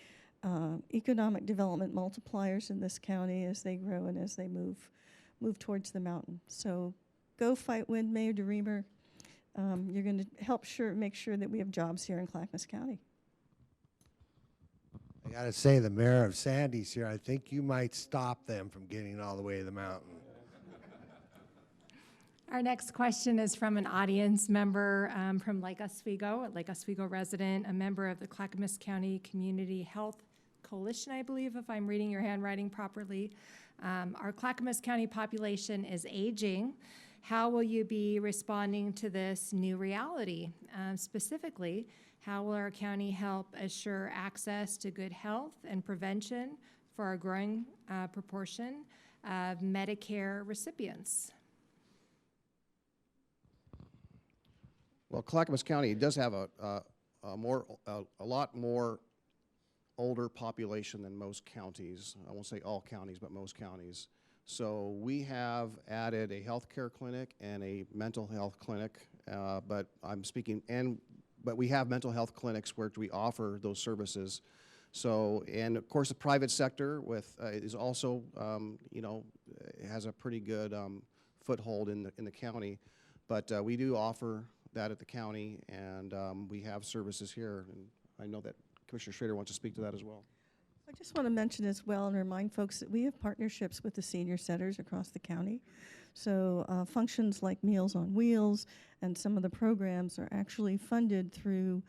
economic development multipliers in this county as they grow and as they move towards the mountain. So go fight wind, Mayor DeReamer. You're going to help make sure that we have jobs here in Clackamas County. I got to say, the mayor of Sandy's here. I think you might stop them from getting all the way to the mountain. Our next question is from an audience member from Lake Oswego, a Lake Oswego resident, a member of the Clackamas County Community Health Coalition, I believe, if I'm reading your handwriting properly. Our Clackamas County population is aging. How will you be responding to this new reality? Specifically, how will our county help assure access to good health and prevention for our growing proportion of Medicare recipients? Well, Clackamas County does have a lot more older population than most counties. I won't say all counties, but most counties. So we have added a healthcare clinic and a mental health clinic, but we have mental health clinics where we offer those services. So, and of course, the private sector is also, has a pretty good foothold in the county. But we do offer that at the county, and we have services here. And I know that Commissioner Schrader wants to speak to that as well. I just want to mention as well and remind folks that we have partnerships with the senior centers across the county. So functions like Meals on Wheels and some of the programs are actually funded through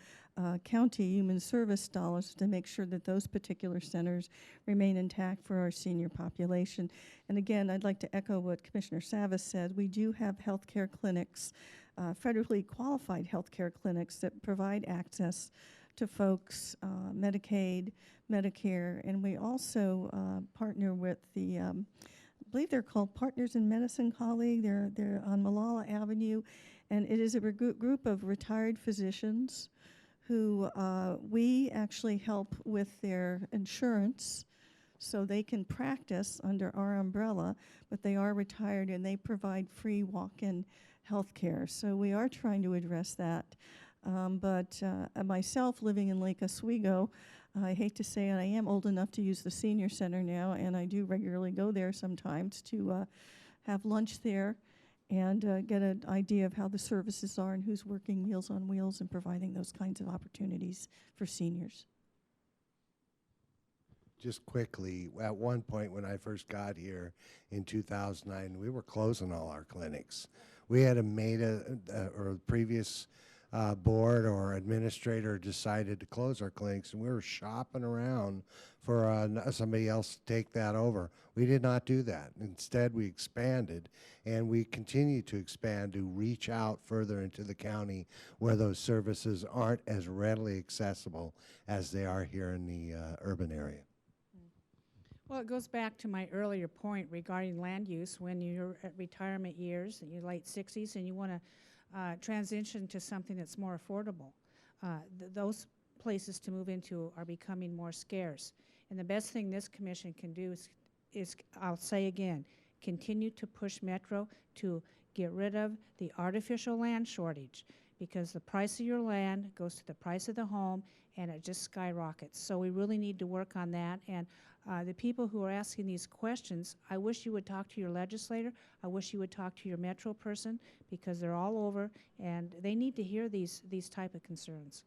county human service dollars to make sure that those particular centers remain intact for our senior population. And again, I'd like to echo what Commissioner Savas said. We do have healthcare clinics, federally qualified healthcare clinics that provide access to folks, Medicaid, Medicare, and we also partner with the, I believe they're called Partners in Medicine colleague. They're on Malala Avenue, and it is a group of retired physicians who we actually help with their insurance so they can practice under our umbrella, but they are retired and they provide free walk-in health care. So we are trying to address that. But myself, living in Lake Oswego, I hate to say it, I am old enough to use the senior center now, and I do regularly go there sometimes to have lunch there and get an idea of how the services are and who's working Meals on Wheels and providing those kinds of opportunities for seniors. Just quickly, at one point when I first got here in 2009, we were closing all our clinics. We had or a previous board or administrator decided to close our clinics, and we were shopping around for somebody else to take that over. We did not do that. Instead, we expanded, and we continue to expand to reach out further into the county where those services aren't as readily accessible as they are here in the urban area. Well, it goes back to my earlier point regarding land use. When you're at retirement years, in your late 60s, and you want to transition to something that's more affordable, those places to move into are becoming more scarce. And the best thing this commission can do is I'll say again, continue to push Metro to get rid of the artificial land shortage, because the price of your land goes to the price of the home, and it just skyrockets. So we really need to work on that. And the people who are asking these questions, I wish you would talk to your legislator. I wish you would talk to your Metro person, because they're all over, and they need to hear these type of concerns.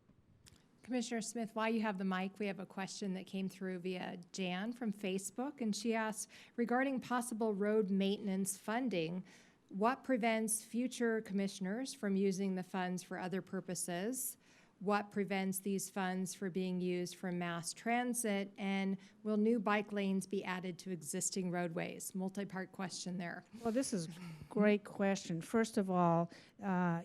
Commissioner Smith, while you have the mic, we have a question that came through via Jan from Facebook, and she asks, regarding possible road maintenance funding, what prevents future commissioners from using the funds for other purposes? What prevents these funds from being used for mass transit? And will new bike lanes be added to existing roadways? Multi-part question there. Well, this is a great question. First of all,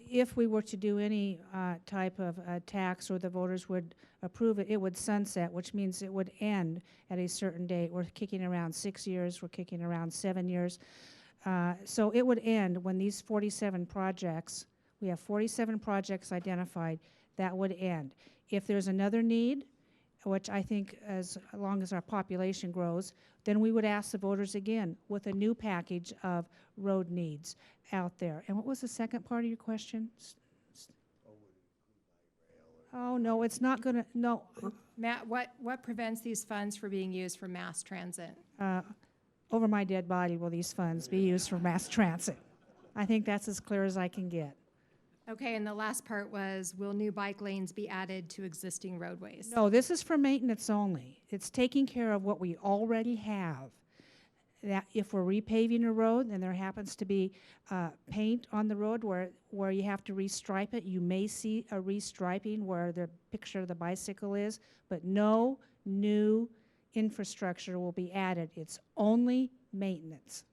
if we were to do any type of tax, or the voters would approve it, it would sunset, which means it would end at a certain date. We're kicking around 6 years. We're kicking around 7 years. So it would end when these 47 projects, we have 47 projects identified, that would end. If there's another need, which I think as long as our population grows, then we would ask the voters again with a new package of road needs out there. And what was the second part of your question? Oh, no, it's not going to, no. Matt, what prevents these funds from being used for mass transit? Over my dead body will these funds be used for mass transit. I think that's as clear as I can get. Okay, and the last part was, will new bike lanes be added to existing roadways? No, this is for maintenance only. It's taking care of what we already have. That if we're repaving a road and there happens to be paint on the road where you have to restripe it, you may see a restriping where the picture of the bicycle is, but no new infrastructure will be added. It's only maintenance.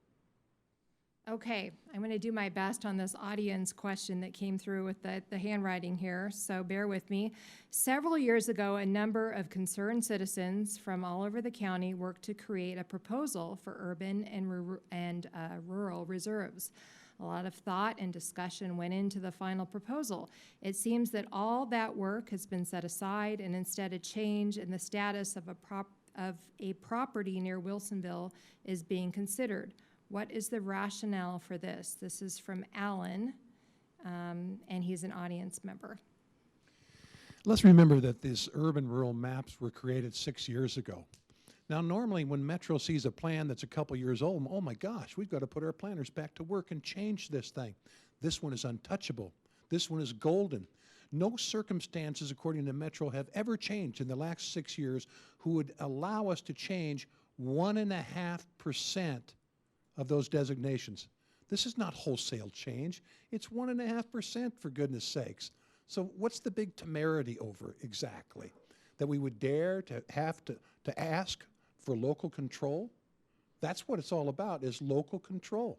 Okay, I'm going to do my best on this audience question that came through with the handwriting here, so bear with me. Several years ago, a number of concerned citizens from all over the county worked to create a proposal for urban and rural reserves. A lot of thought and discussion went into the final proposal. It seems that all that work has been set aside, and instead a change in the status of a property near Wilsonville is being considered. What is the rationale for this? This is from Alan, and he's an audience member. Let's remember that these urban-rural maps were created 6 years ago. Now, normally when Metro sees a plan that's a couple years old, oh my gosh, we've got to put our planners back to work and change this thing. This one is untouchable. This one is golden. No circumstances, according to Metro, have ever changed in the last 6 years who would allow us to change 1.5% of those designations. This is not wholesale change. It's 1.5%, for goodness sakes. So what's the big temerity over exactly? That we would dare to have to ask for local control? That's what it's all about, is local control.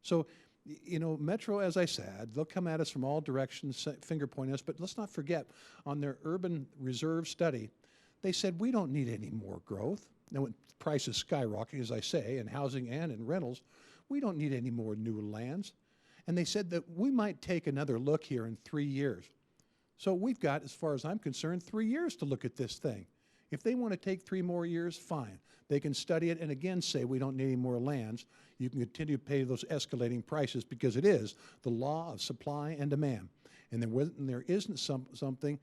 So, you know, Metro, as I said, they'll come at us from all directions, finger pointing us, but let's not forget, on their urban reserve study, they said we don't need any more growth. Now, when prices skyrocketing, as I say, in housing and in rentals, we don't need any more new lands. And they said that we might take another look here in 3 years. So we've got, as far as I'm concerned, 3 years to look at this thing. If they want to take 3 more years, fine. They can study it and again say we don't need any more lands. You can continue to pay those escalating prices because it is the law of supply and demand. And then when there isn't something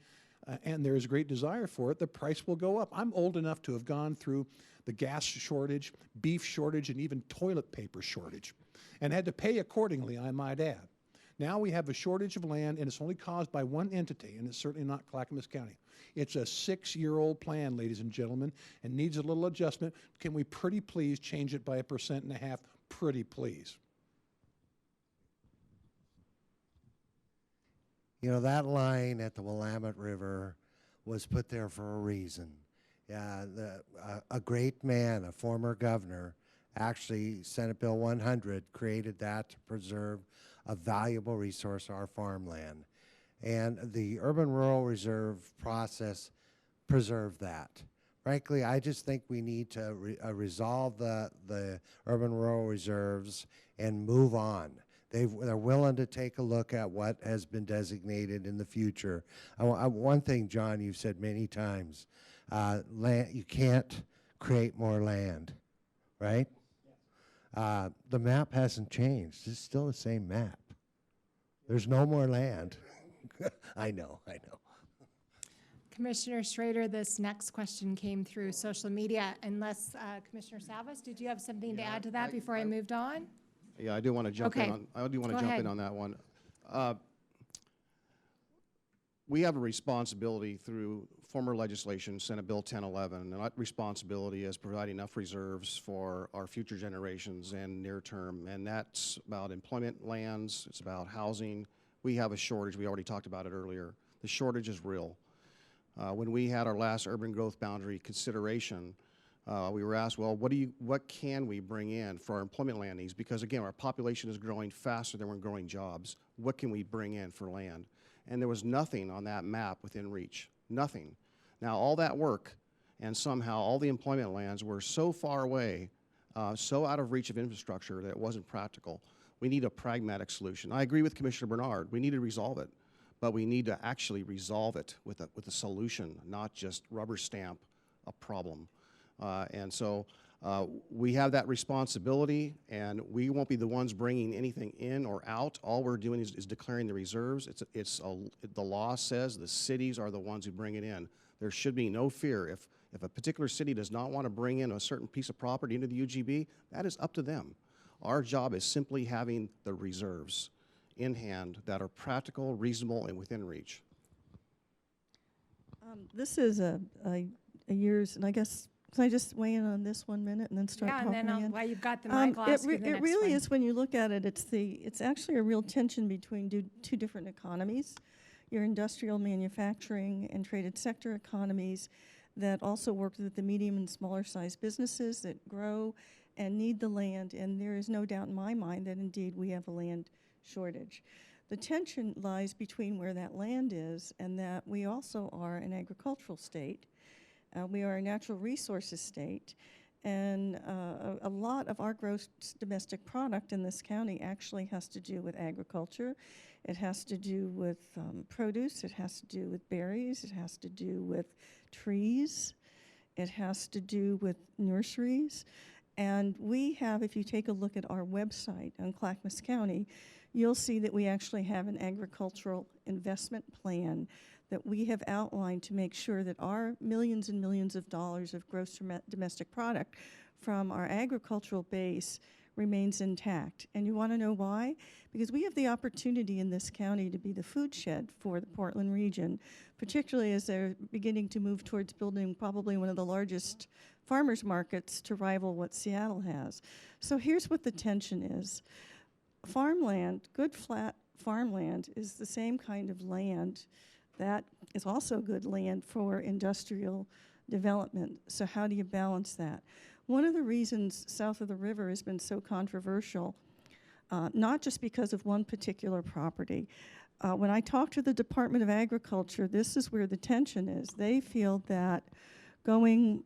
and there is great desire for it, the price will go up. I'm old enough to have gone through the gas shortage, beef shortage, and even toilet paper shortage, and had to pay accordingly, I might add. Now we have a shortage of land, and it's only caused by one entity, and it's certainly not Clackamas County. It's a 6-year-old plan, ladies and gentlemen, and needs a little adjustment. Can we pretty please change it by 1.5%? Pretty please. You know, that line at the Willamette River was put there for a reason. A great man, a former governor, actually, Senate Bill 100 created that to preserve a valuable resource, our farmland. And the urban-rural reserve process preserved that. Frankly, I just think we need to resolve the urban-rural reserves and move on. They're willing to take a look at what has been designated in the future. One thing, John, you've said many times, you can't create more land, right? The map hasn't changed. It's still the same map. There's no more land. I know. Commissioner Schrader, this next question came through social media. Unless, Commissioner Salvas, did you have something to add to that before I moved on? Yeah, I do want to jump Okay. in on. I do want to Go jump ahead. in on that one. We have a responsibility through former legislation, Senate Bill 1011, and that responsibility is providing enough reserves for our future generations and near term, and that's about employment lands, it's about housing. We have a shortage, we already talked about it earlier. The shortage is real. When we had our last urban growth boundary consideration, we were asked, well, what can we bring in for our employment land needs? Because again, our population is growing faster than we're growing jobs. What can we bring in for land? And there was nothing on that map within reach, nothing. Now all that work and somehow all the employment lands were so far away, so out of reach of infrastructure that it wasn't practical. We need a pragmatic solution. I agree with Commissioner Bernard, we need to resolve it, but we need to actually resolve it with a solution, not just rubber stamp a problem. And so we have that responsibility, and we won't be the ones bringing anything in or out. All we're doing is declaring the reserves. The law says the cities are the ones who bring it in. There should be no fear. If a particular city does not want to bring in a certain piece of property into the UGB, that is up to them. Our job is simply having the reserves in hand that are practical, reasonable, and within reach. This is a year's, and I guess, can I just weigh in on this 1 minute and then start Yeah, talking and then again? while you've got the mic, I'll ask you the It next really one. is, when you look at it, it's actually a real tension between two different economies. Your industrial manufacturing and traded sector economies that also work with the medium and smaller sized businesses that grow and need the land, and there is no doubt in my mind that indeed we have a land shortage. The tension lies between where that land is and that we also are an agricultural state. We are a natural resources state, and a lot of our gross domestic product in this county actually has to do with agriculture. It has to do with produce, it has to do with berries, it has to do with trees, it has to do with nurseries. And we have, if you take a look at our website on Clackamas County, you'll see that we actually have an agricultural investment plan that we have outlined to make sure that our millions and millions of dollars of gross domestic product from our agricultural base remains intact. And you want to know why? Because we have the opportunity in this county to be the food shed for the Portland region, particularly as they're beginning to move towards building probably one of the largest farmers markets to rival what Seattle has. So here's what the tension is. farmland, good flat farmland, is the same kind of land that is also good land for industrial development. So how do you balance that? One of the reasons south of the river has been so controversial, not just because of one particular property. When I talk to the Department of Agriculture, this is where the tension is. They feel that going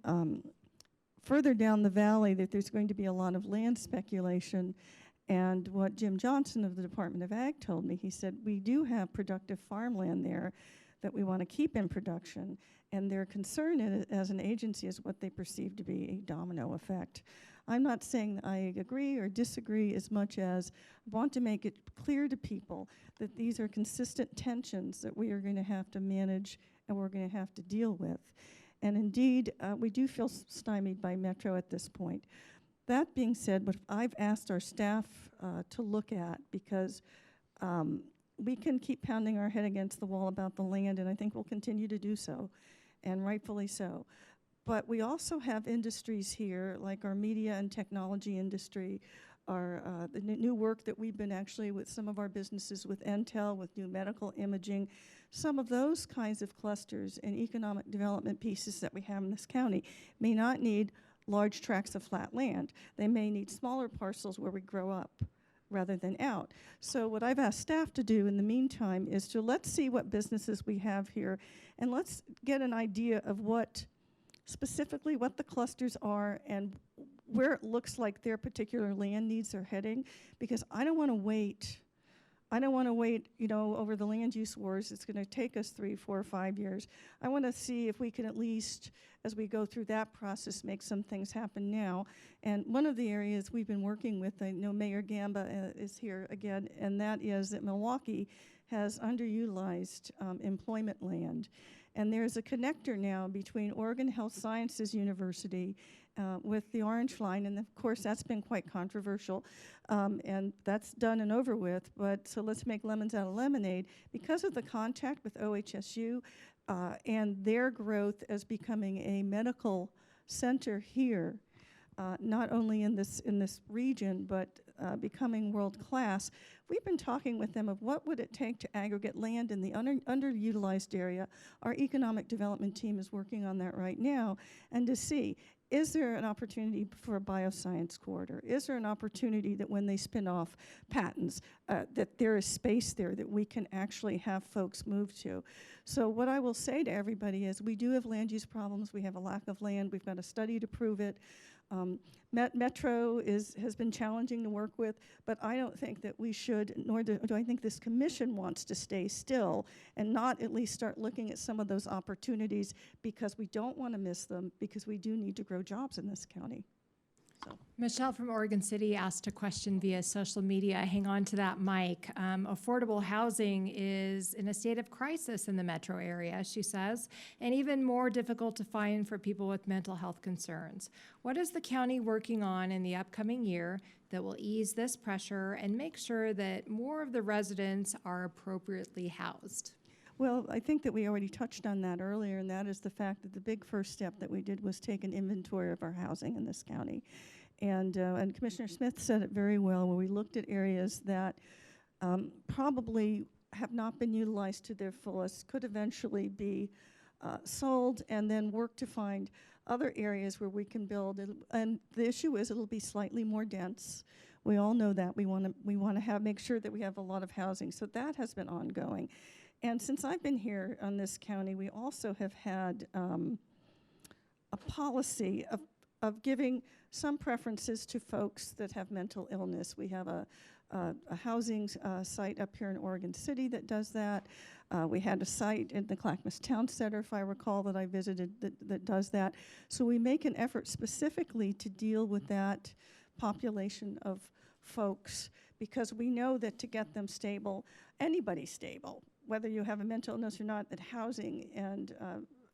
further down the valley, that there's going to be a lot of land speculation. And what Jim Johnson of the Department of Ag told me, he said, we do have productive farmland there that we want to keep in production. And their concern as an agency is what they perceive to be a domino effect. I'm not saying that I agree or disagree as much as I want to make it clear to people that these are consistent tensions that we are going to have to manage and we're going to have to deal with. And indeed, we do feel stymied by Metro at this point. That being said, what I've asked our staff to look at, because we can keep pounding our head against the wall about the land, and I think we'll continue to do so, and rightfully so. But we also have industries here, like our media and technology industry, our the new work that we've been actually with some of our businesses with Intel, with new medical imaging, some of those kinds of clusters and economic development pieces that we have in this county may not need large tracts of flat land. They may need smaller parcels where we grow up rather than out. So what I've asked staff to do in the meantime is to let's see what businesses we have here, and let's get an idea of what specifically what the clusters are and where it looks like their particular land needs are heading, because I don't want to wait. I don't want to wait, you know, over the land use wars. It's going to take us 3, 4, 5 years. I want to see if we can at least, as we go through that process, make some things happen now. And one of the areas we've been working with, I know Mayor Gamba is here again, and that is that Milwaukee has underutilized employment land. And there's a connector now between Oregon Health Sciences University with the Orange Line, and of course that's been quite controversial, and that's done and over with, but so let's make lemons out of lemonade. Because of the contact with OHSU and their growth as becoming a medical center here, not only in this region, but becoming world class, we've been talking with them of what would it take to aggregate land in the underutilized area. Our economic development team is working on that right now, and to see, is there an opportunity for a bioscience corridor? Is there an opportunity that when they spin off patents, that there is space there that we can actually have folks move to? So what I will say to everybody is we do have land use problems. We have a lack of land. We've got a study to prove it. Metro has been challenging to work with, but I don't think that we should, nor do I think this commission wants to stay still and not at least start looking at some of those opportunities, because we don't want to miss them, because we do need to grow jobs in this county. So. Michelle from Oregon City asked a question via social media. Hang on to that mic. Affordable housing is in a state of crisis in the metro area, she says, and even more difficult to find for people with mental health concerns. What is the county working on in the upcoming year that will ease this pressure and make sure that more of the residents are appropriately housed? Well, I think that we already touched on that earlier, and that is the fact that the big first step that we did was take an inventory of our housing in this county. And Commissioner Smith said it very well, where we looked at areas that probably have not been utilized to their fullest, could eventually be sold, and then work to find other areas where we can build. And the issue is it'll be slightly more dense. We all know that. We want to make sure that we have a lot of housing. So that has been ongoing. And since I've been here on this county, we also have had a policy of giving some preferences to folks that have mental illness. We have a housing site up here in Oregon City that does that. We had a site in the Clackamas Town Center, if I recall, that I visited that does that. So we make an effort specifically to deal with that population of folks, because we know that to get them stable, anybody stable, whether you have a mental illness or not, that housing and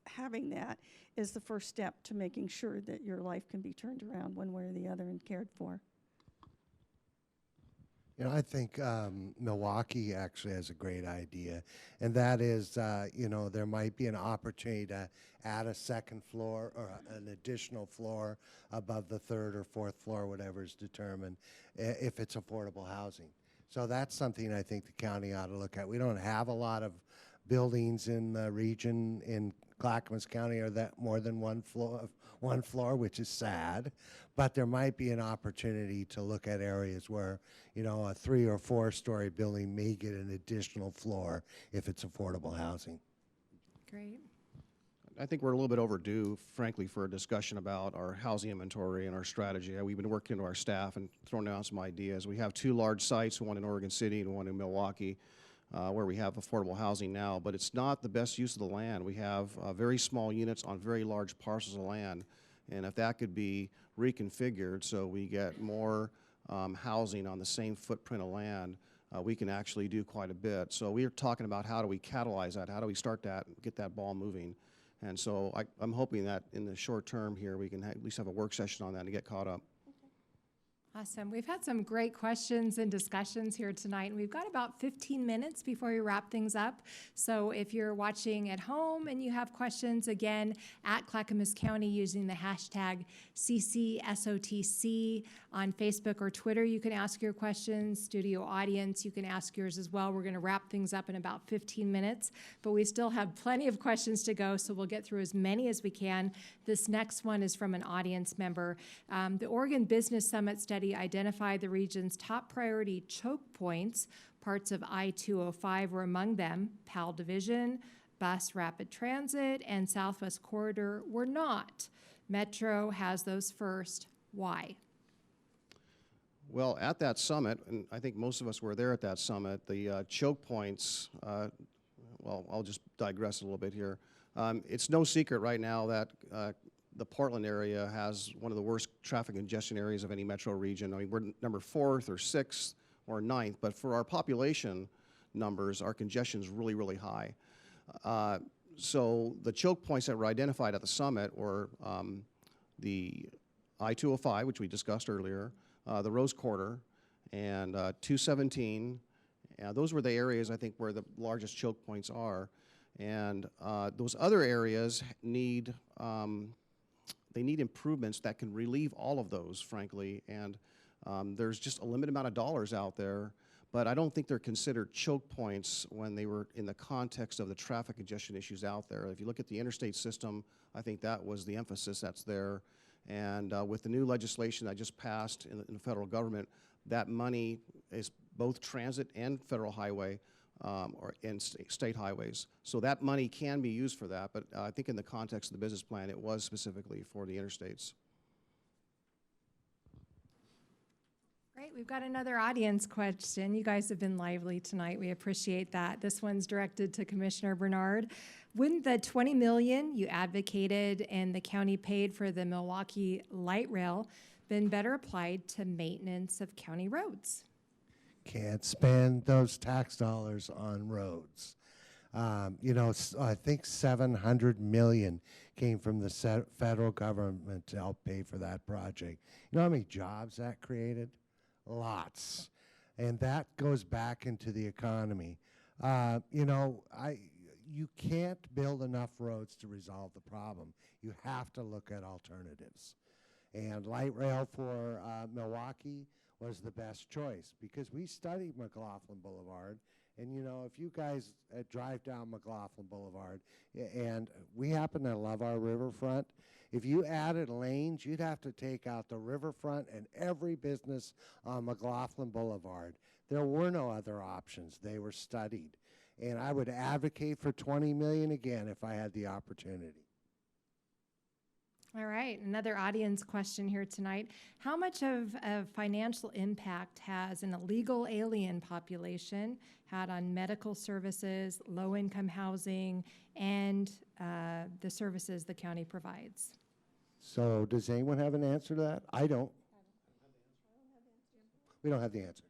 having that is the first step to making sure that your life can be turned around one way or the other and cared for. You know, I think Milwaukee actually has a great idea, and that is, you know, there might be an opportunity to add a second floor or an additional floor above the third or fourth floor, whatever is determined, if it's affordable housing. So that's something I think the county ought to look at. We don't have a lot of buildings in the region in Clackamas County or that more than one floor, which is sad. But there might be an opportunity to look at areas where, you know, a 3 or 4 story building may get an additional floor if it's affordable housing. Great. I think we're a little bit overdue, frankly, for a discussion about our housing inventory and our strategy. We've been working to our staff and throwing down some ideas. We have 2 large sites, one in Oregon City and one in Milwaukee, where we have affordable housing now, but it's not the best use of the land. We have very small units on very large parcels of land, and if that could be reconfigured so we get more housing on the same footprint of land, we can actually do quite a bit. So we're talking about how do we catalyze that, how do we start that, get that ball moving. And so I'm hoping that in the short term here, we can at least have a work session on that to get caught up. Awesome. We've had some great questions and discussions here tonight, and we've got about 15 minutes before we wrap things up. So if you're watching at home and you have questions, again, at Clackamas County using the hashtag CCSOTC on Facebook or Twitter, you can ask your questions. Studio audience, you can ask yours as well. We're going to wrap things up in about 15 minutes, but we still have plenty of questions to go, so we'll get through as many as we can. This next one is from an audience member. The Oregon Business Summit study identified the region's top priority choke points. Parts of I-205 were among them. PAL Division, Bus Rapid Transit, and Southwest Corridor were not. Metro has those first. Why? Well, at that summit, and I think most of us were there at that summit, the choke points, well, I'll just digress a little bit here. It's no secret right now that the Portland area has one of the worst traffic congestion areas of any metro region. I mean, we're number 4th or 6th or 9th, but for our population numbers, our congestion is really, really high. So the choke points that were identified at the summit were the I-205, which we discussed earlier, the Rose Quarter, and 217. Those were the areas, I think, where the largest choke points are. And those other areas need they need improvements that can relieve all of those, frankly, and there's just a limited amount of dollars out there, but I don't think they're considered choke points when they were in the context of the traffic congestion issues out there. If you look at the interstate system, I think that was the emphasis that's there, and with the new legislation that just passed in the federal government, that money is both transit and federal highway, or in state highways. So that money can be used for that, but I think in the context of the business plan, it was specifically for the interstates. Great, we've got another audience question. You guys have been lively tonight. We appreciate that. This one's directed to Commissioner Bernard. Wouldn't the $20 million you advocated and the county paid for the Milwaukee light rail been better applied to maintenance of county roads? Can't spend those tax dollars on roads. You know, I think $700 million came from the federal government to help pay for that project. You know how many jobs that created? Lots. And that goes back into the economy. You know, you can't build enough roads to resolve the problem. You have to look at alternatives. And light rail for Milwaukee was the best choice because we studied McLaughlin Boulevard, and you know, if you guys drive down McLaughlin Boulevard, and we happen to love our riverfront, if you added lanes, you'd have to take out the riverfront and every business on McLaughlin Boulevard. There were no other options. They were studied, and I would advocate for $20 million again if I had the opportunity. All right, another audience question here tonight. How much of a financial impact has an illegal alien population had on medical services, low-income housing, and the services the county provides? So does anyone have an answer to that? I don't. We don't have the answer.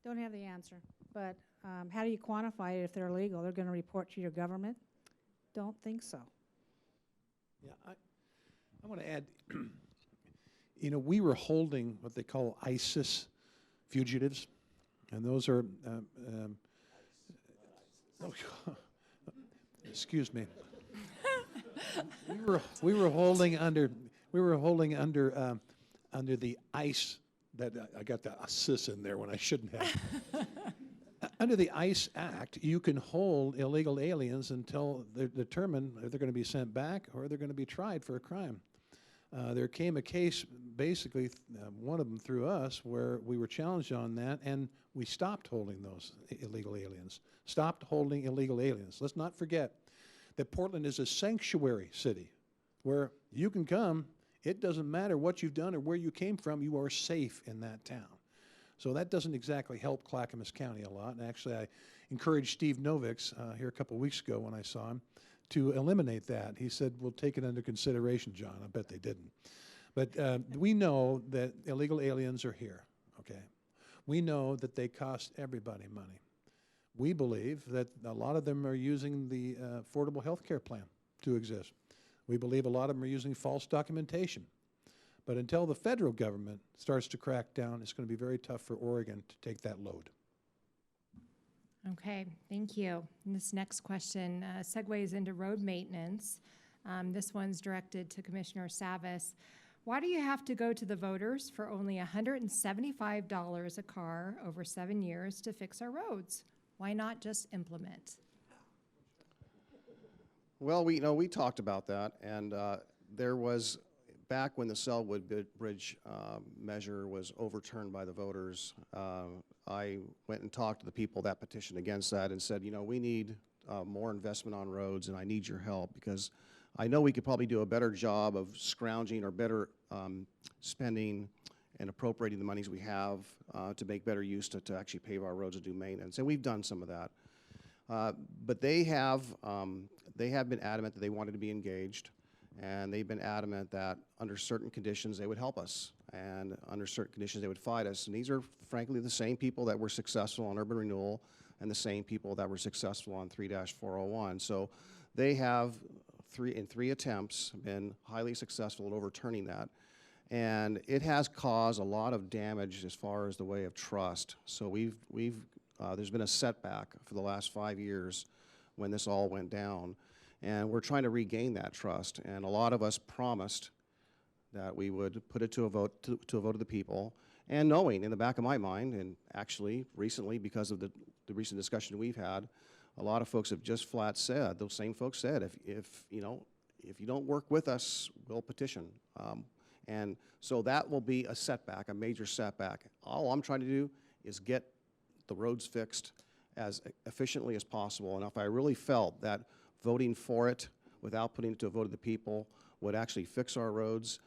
Don't have the answer, but how do you quantify it if they're illegal? They're going to report to your government? Don't think so. Yeah, I want to add, you know, we were holding what they call ISIS fugitives, and those are, excuse me. we were holding under the ICE I got the sis in there when I shouldn't have. Under the ICE Act, you can hold illegal aliens until they're determined if they're going to be sent back or they're going to be tried for a crime. There came a case, basically, one of them through us, where we were challenged on that, and we stopped holding those illegal aliens. Stopped holding illegal aliens. Let's not forget that Portland is a sanctuary city where you can come. It doesn't matter what you've done or where you came from. You are safe in that town. So that doesn't exactly help Clackamas County a lot. And actually, I encouraged Steve Noviks here a couple of weeks ago when I saw him to eliminate that. He said, we'll take it under consideration, John. I bet they didn't. But we know that illegal aliens are here, okay? We know that they cost everybody money. We believe that a lot of them are using the affordable health care plan to exist. We believe a lot of them are using false documentation. But until the federal government starts to crack down, it's going to be very tough for Oregon to take that load. Okay, thank you. And this next question segues into road maintenance. This one's directed to Commissioner Savas. Why do you have to go to the voters for only $175 a car over 7 years to fix our roads? Why not just implement? Well, we talked about that, and there was, back when the Selwood Bridge measure was overturned by the voters, I went and talked to the people that petitioned against that and said, we need more investment on roads, and I need your help, because I know we could probably do a better job of scrounging or better spending and appropriating the monies we have to make better use to actually pave our roads and do maintenance, and we've done some of that. But they have been adamant that they wanted to be engaged, and they've been adamant that under certain conditions they would help us, and under certain conditions they would fight us. And these are, frankly, the same people that were successful on urban renewal and the same people that were successful on 3-401. So they have, in three attempts, been highly successful at overturning that. And it has caused a lot of damage as far as the way of trust. So there's been a setback for the last 5 years when this all went down. And we're trying to regain that trust. And a lot of us promised that we would put it to a vote of the people. And knowing in the back of my mind, and actually recently because of the recent discussion we've had, a lot of folks have just flat said, those same folks said, if you don't work with us, we'll petition. And so that will be a setback, a major setback. All I'm trying to do is get the roads fixed as efficiently as possible. And if I really felt that voting for it without putting it to a vote of the people would actually fix our roads,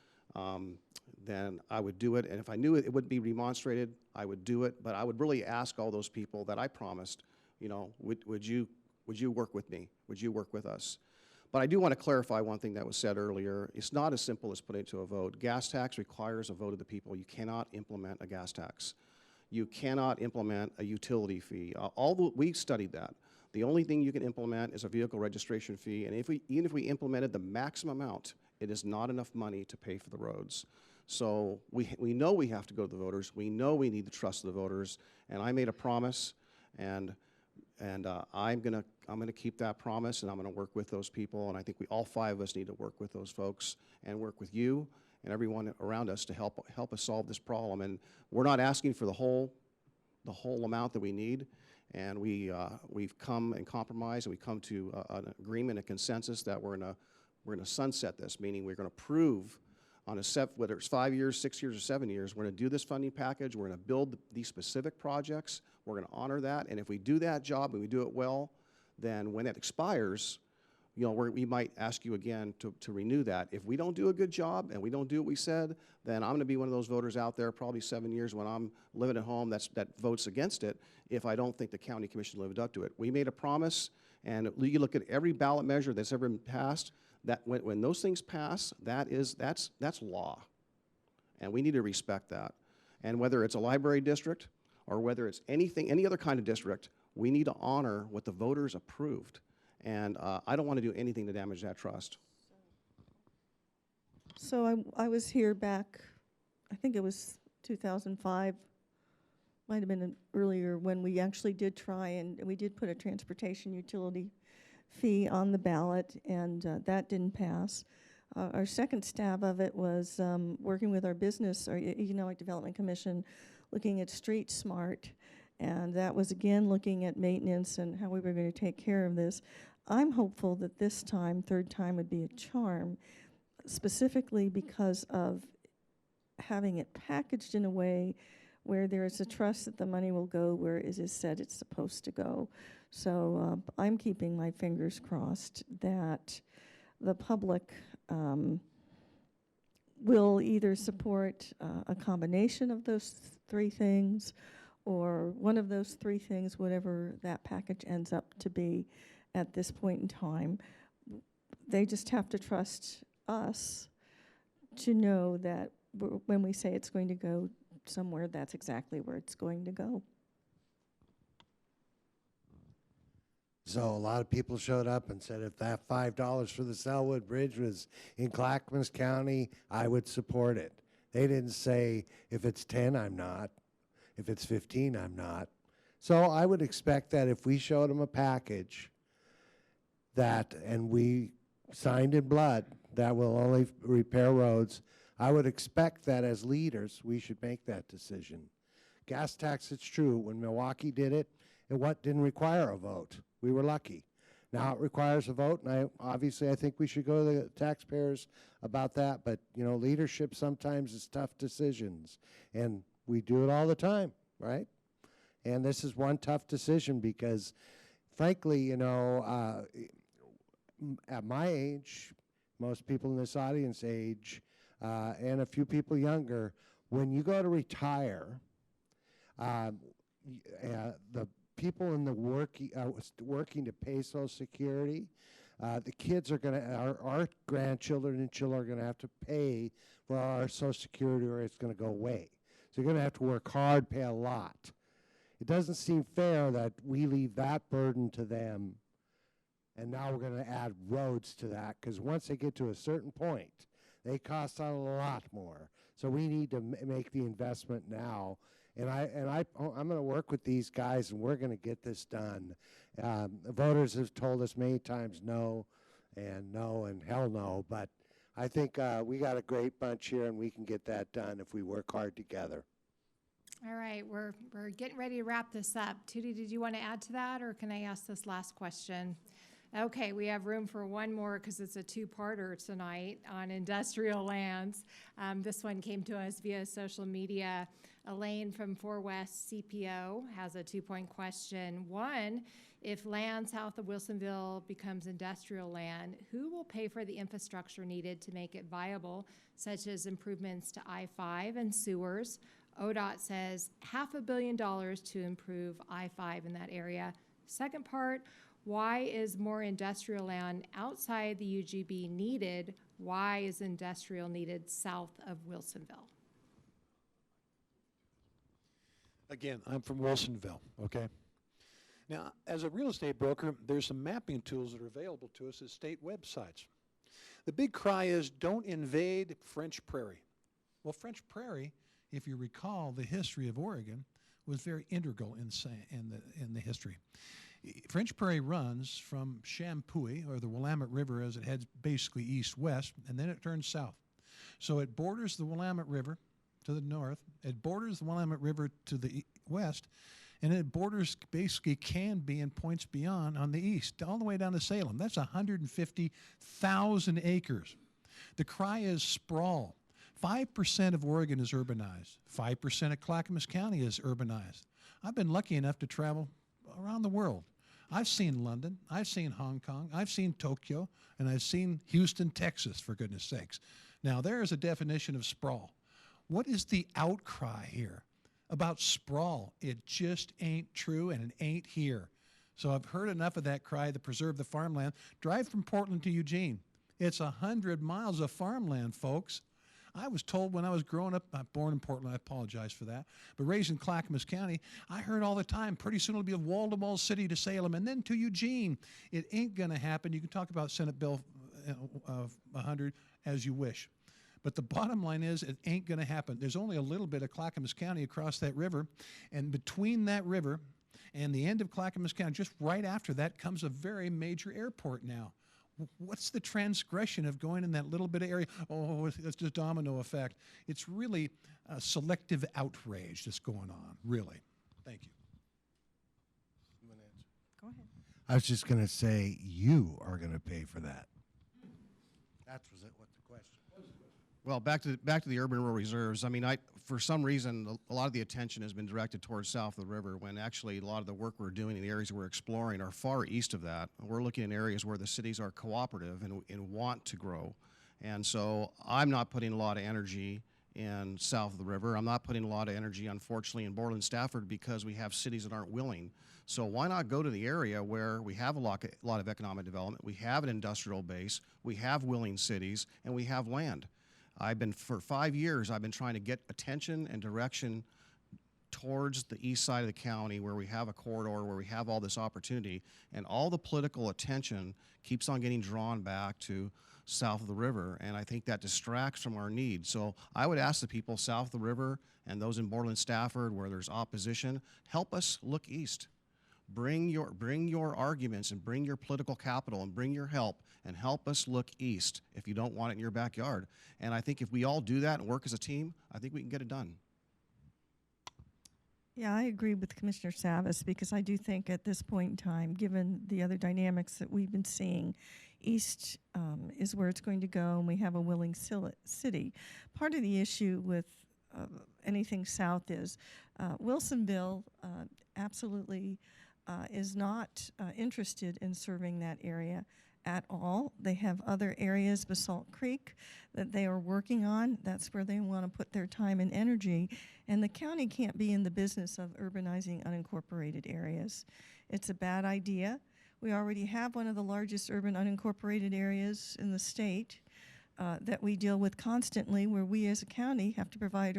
then I would do it. And if I knew it wouldn't be remonstrated, I would do it. But I would really ask all those people that I promised, would you work with me? Would you work with us? But I do want to clarify one thing that was said earlier. It's not as simple as putting it to a vote. Gas tax requires a vote of the people. You cannot implement a gas tax. You cannot implement a utility fee. We studied that. The only thing you can implement is a vehicle registration fee, and even if we implemented the maximum amount, it is not enough money to pay for the roads. So we know we have to go to the voters. We know we need the trust of the voters, and I made a promise, and I'm gonna keep that promise, and I'm gonna work with those people, and I think all 5 of us need to work with those folks and work with you and everyone around us to help us solve this problem. And we're not asking for the whole amount that we need. And we've come and compromised, and we come to an agreement, a consensus that we're gonna sunset this, meaning we're gonna prove on whether it's 5 years, 6 years, or 7 years, we're gonna do this funding package, we're gonna build these specific projects, we're gonna honor that, and if we do that job and we do it well, then when it expires, we might ask you again to renew that. If we don't do a good job and we don't do what we said, then I'm going to be one of those voters out there probably 7 years when I'm living at home that votes against it if I don't think the county commission lived up to it. We made a promise, and you look at every ballot measure that's ever been passed, that when those things pass, that's law, and we need to respect that. And whether it's a library district or whether it's any other kind of district, we need to honor what the voters approved. And I don't want to do anything to damage that trust. So I was here back, I think it was 2005, might have been earlier, when we actually did try, and we did put a transportation utility fee on the ballot, and that didn't pass. Our second stab of it was working with our business, our Economic Development Commission, looking at Street Smart, and that was again looking at maintenance and how we were going to take care of this. I'm hopeful that this time, third time would be a charm, specifically because of having it packaged in a way where there is a trust that the money will go where it is said it's supposed to go. So I'm keeping my fingers crossed that the public will either support a combination of those three things or one of those three things, whatever that package ends up to be at this point in time. They just have to trust us to know that when we say it's going to go somewhere, that's exactly where it's going to go. So a lot of people showed up and said if that $5 for the Selwood Bridge was in Clackamas County, I would support it. They didn't say if it's 10, I'm not. If it's 15, I'm not. So I would expect that if we showed them a package that, and we signed in blood, that will only repair roads, I would expect that as leaders, we should make that decision. Gas tax, it's true. When Milwaukee did it, didn't require a vote. We were lucky. Now it requires a vote, and I think we should go to the taxpayers about that. But you know, leadership sometimes is tough decisions, and we do it all the time, right? And this is one tough decision because, frankly, you know, at my age, most people in this audience age, and a few people younger, when you go to retire, the people in the working to pay Social Security, the kids are going to, our grandchildren and children are going to have to pay for our Social Security or it's going to go away. So you're going to have to work hard, pay a lot. It doesn't seem fair that we leave that burden to them, and now we're going to add roads to that, because once they get to a certain point, they cost a lot more. So we need to make the investment now. And I'm going to work with these guys, and we're going to get this done. Voters have told us many times no, and hell no. But I think we got a great bunch here, and we can get that done if we work hard together. All right, we're getting ready to wrap this up. Tootie, did you want to add to that, or can I ask this last question? Okay, we have room for one more because it's a two-parter tonight on industrial lands. This one came to us via social media. Elaine from 4 West CPO has a 2-point question. One, if land south of Wilsonville becomes industrial land, who will pay for the infrastructure needed to make it viable, such as improvements to I-5 and sewers? ODOT says $500 million to improve I-5 in that area. Second part, why is more industrial land outside the UGB needed? Why is industrial needed south of Wilsonville? Again, I'm from Wilsonville, okay? Now, as a real estate broker, there's some mapping tools that are available to us at state websites. The big cry is, don't invade French Prairie. Well, French Prairie, if you recall the history of Oregon, was very integral in the history. French Prairie runs from Champoeg, or the Willamette River, as it heads basically east-west, and then it turns south. So it borders the Willamette River to the north, it borders the Willamette River to the west, and it borders basically Canby and points beyond on the east, all the way down to Salem. That's 150,000 acres. The cry is sprawl. 5% of Oregon is urbanized. 5% of Clackamas County is urbanized. I've been lucky enough to travel around the world. I've seen London, I've seen Hong Kong, I've seen Tokyo, and I've seen Houston, Texas, for goodness sakes. Now, there is a definition of sprawl. What is the outcry here about sprawl? It just ain't true, and it ain't here. So I've heard enough of that cry to preserve the farmland. Drive from Portland to Eugene. It's 100 miles of farmland, folks. I was told when I was growing up, I'm born in Portland, I apologize for that, but raised in Clackamas County, I heard all the time, pretty soon it'll be a wall-to-wall city to Salem and then to Eugene. It ain't going to happen. You can talk about Senate Bill 100 as you wish. But the bottom line is it ain't going to happen. There's only a little bit of Clackamas County across that river, and between that river and the end of Clackamas County, just right after that, comes a very major airport now. What's the transgression of going in that little bit of area? Oh, it's just domino effect. It's really a selective outrage that's going on, really. Thank you. Go ahead. I was just going to say, you are going to pay for that. That was it. What the question? Well, back to the urban rural reserves. I mean, for some reason, a lot of the attention has been directed towards south of the river, when actually a lot of the work we're doing in the areas we're exploring are far east of that. We're looking at areas where the cities are cooperative and want to grow. And so I'm not putting a lot of energy in south of the river. I'm not putting a lot of energy, unfortunately, in Borland Stafford, because we have cities that aren't willing. So why not go to the area where we have a lot of economic development, we have an industrial base, we have willing cities, and we have land. For 5 years, I've been trying to get attention and direction towards the east side of the county, where we have a corridor, where we have all this opportunity, and all the political attention keeps on getting drawn back to south of the river, and I think that distracts from our needs. So I would ask the people south of the river and those in Borland Stafford where there's opposition, help us look east. Bring your arguments and bring your political capital and bring your help and help us look east if you don't want it in your backyard. And I think if we all do that and work as a team, I think we can get it done. Yeah, I agree with Commissioner Savas, because I do think at this point in time, given the other dynamics that we've been seeing, east is where it's going to go, and we have a willing city. Part of the issue with anything south is Wilsonville absolutely is not interested in serving that area at all. They have other areas, Basalt Creek, that they are working on. That's where they want to put their time and energy. And the county can't be in the business of urbanizing unincorporated areas. It's a bad idea. We already have one of the largest urban unincorporated areas in the state that we deal with constantly, where we as a county have to provide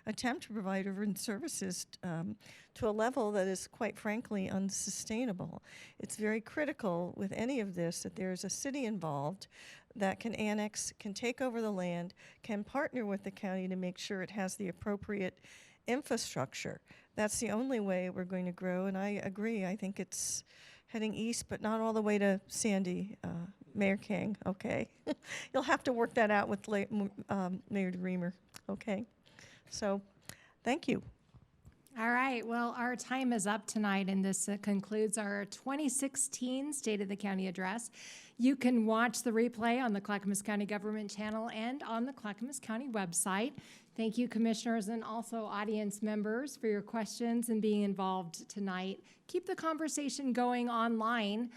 attempt to provide urban services to a level that is, quite frankly, unsustainable. It's very critical with any of this that there's a city involved that can annex, can take over the land, can partner with the county to make sure it has the appropriate infrastructure. That's the only way we're going to grow, and I agree. I think it's heading east, but not all the way to Sandy, Mayor King, okay? You'll have to work that out with Mayor DeReamer, okay? So, thank you. All right, well, our time is up tonight, and this concludes our 2016 State of the County Address. You can watch the replay on the Clackamas County Government channel and on the Clackamas County website. Thank you, commissioners, and also audience members, for your questions and being involved tonight. Keep the conversation going online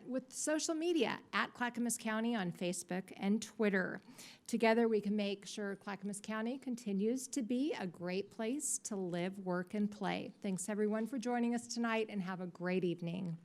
with social media at Clackamas County on Facebook and Twitter. Together, we can make sure Clackamas County continues to be a great place to live, work, and play. Thanks, everyone, for joining us tonight, and have a great evening.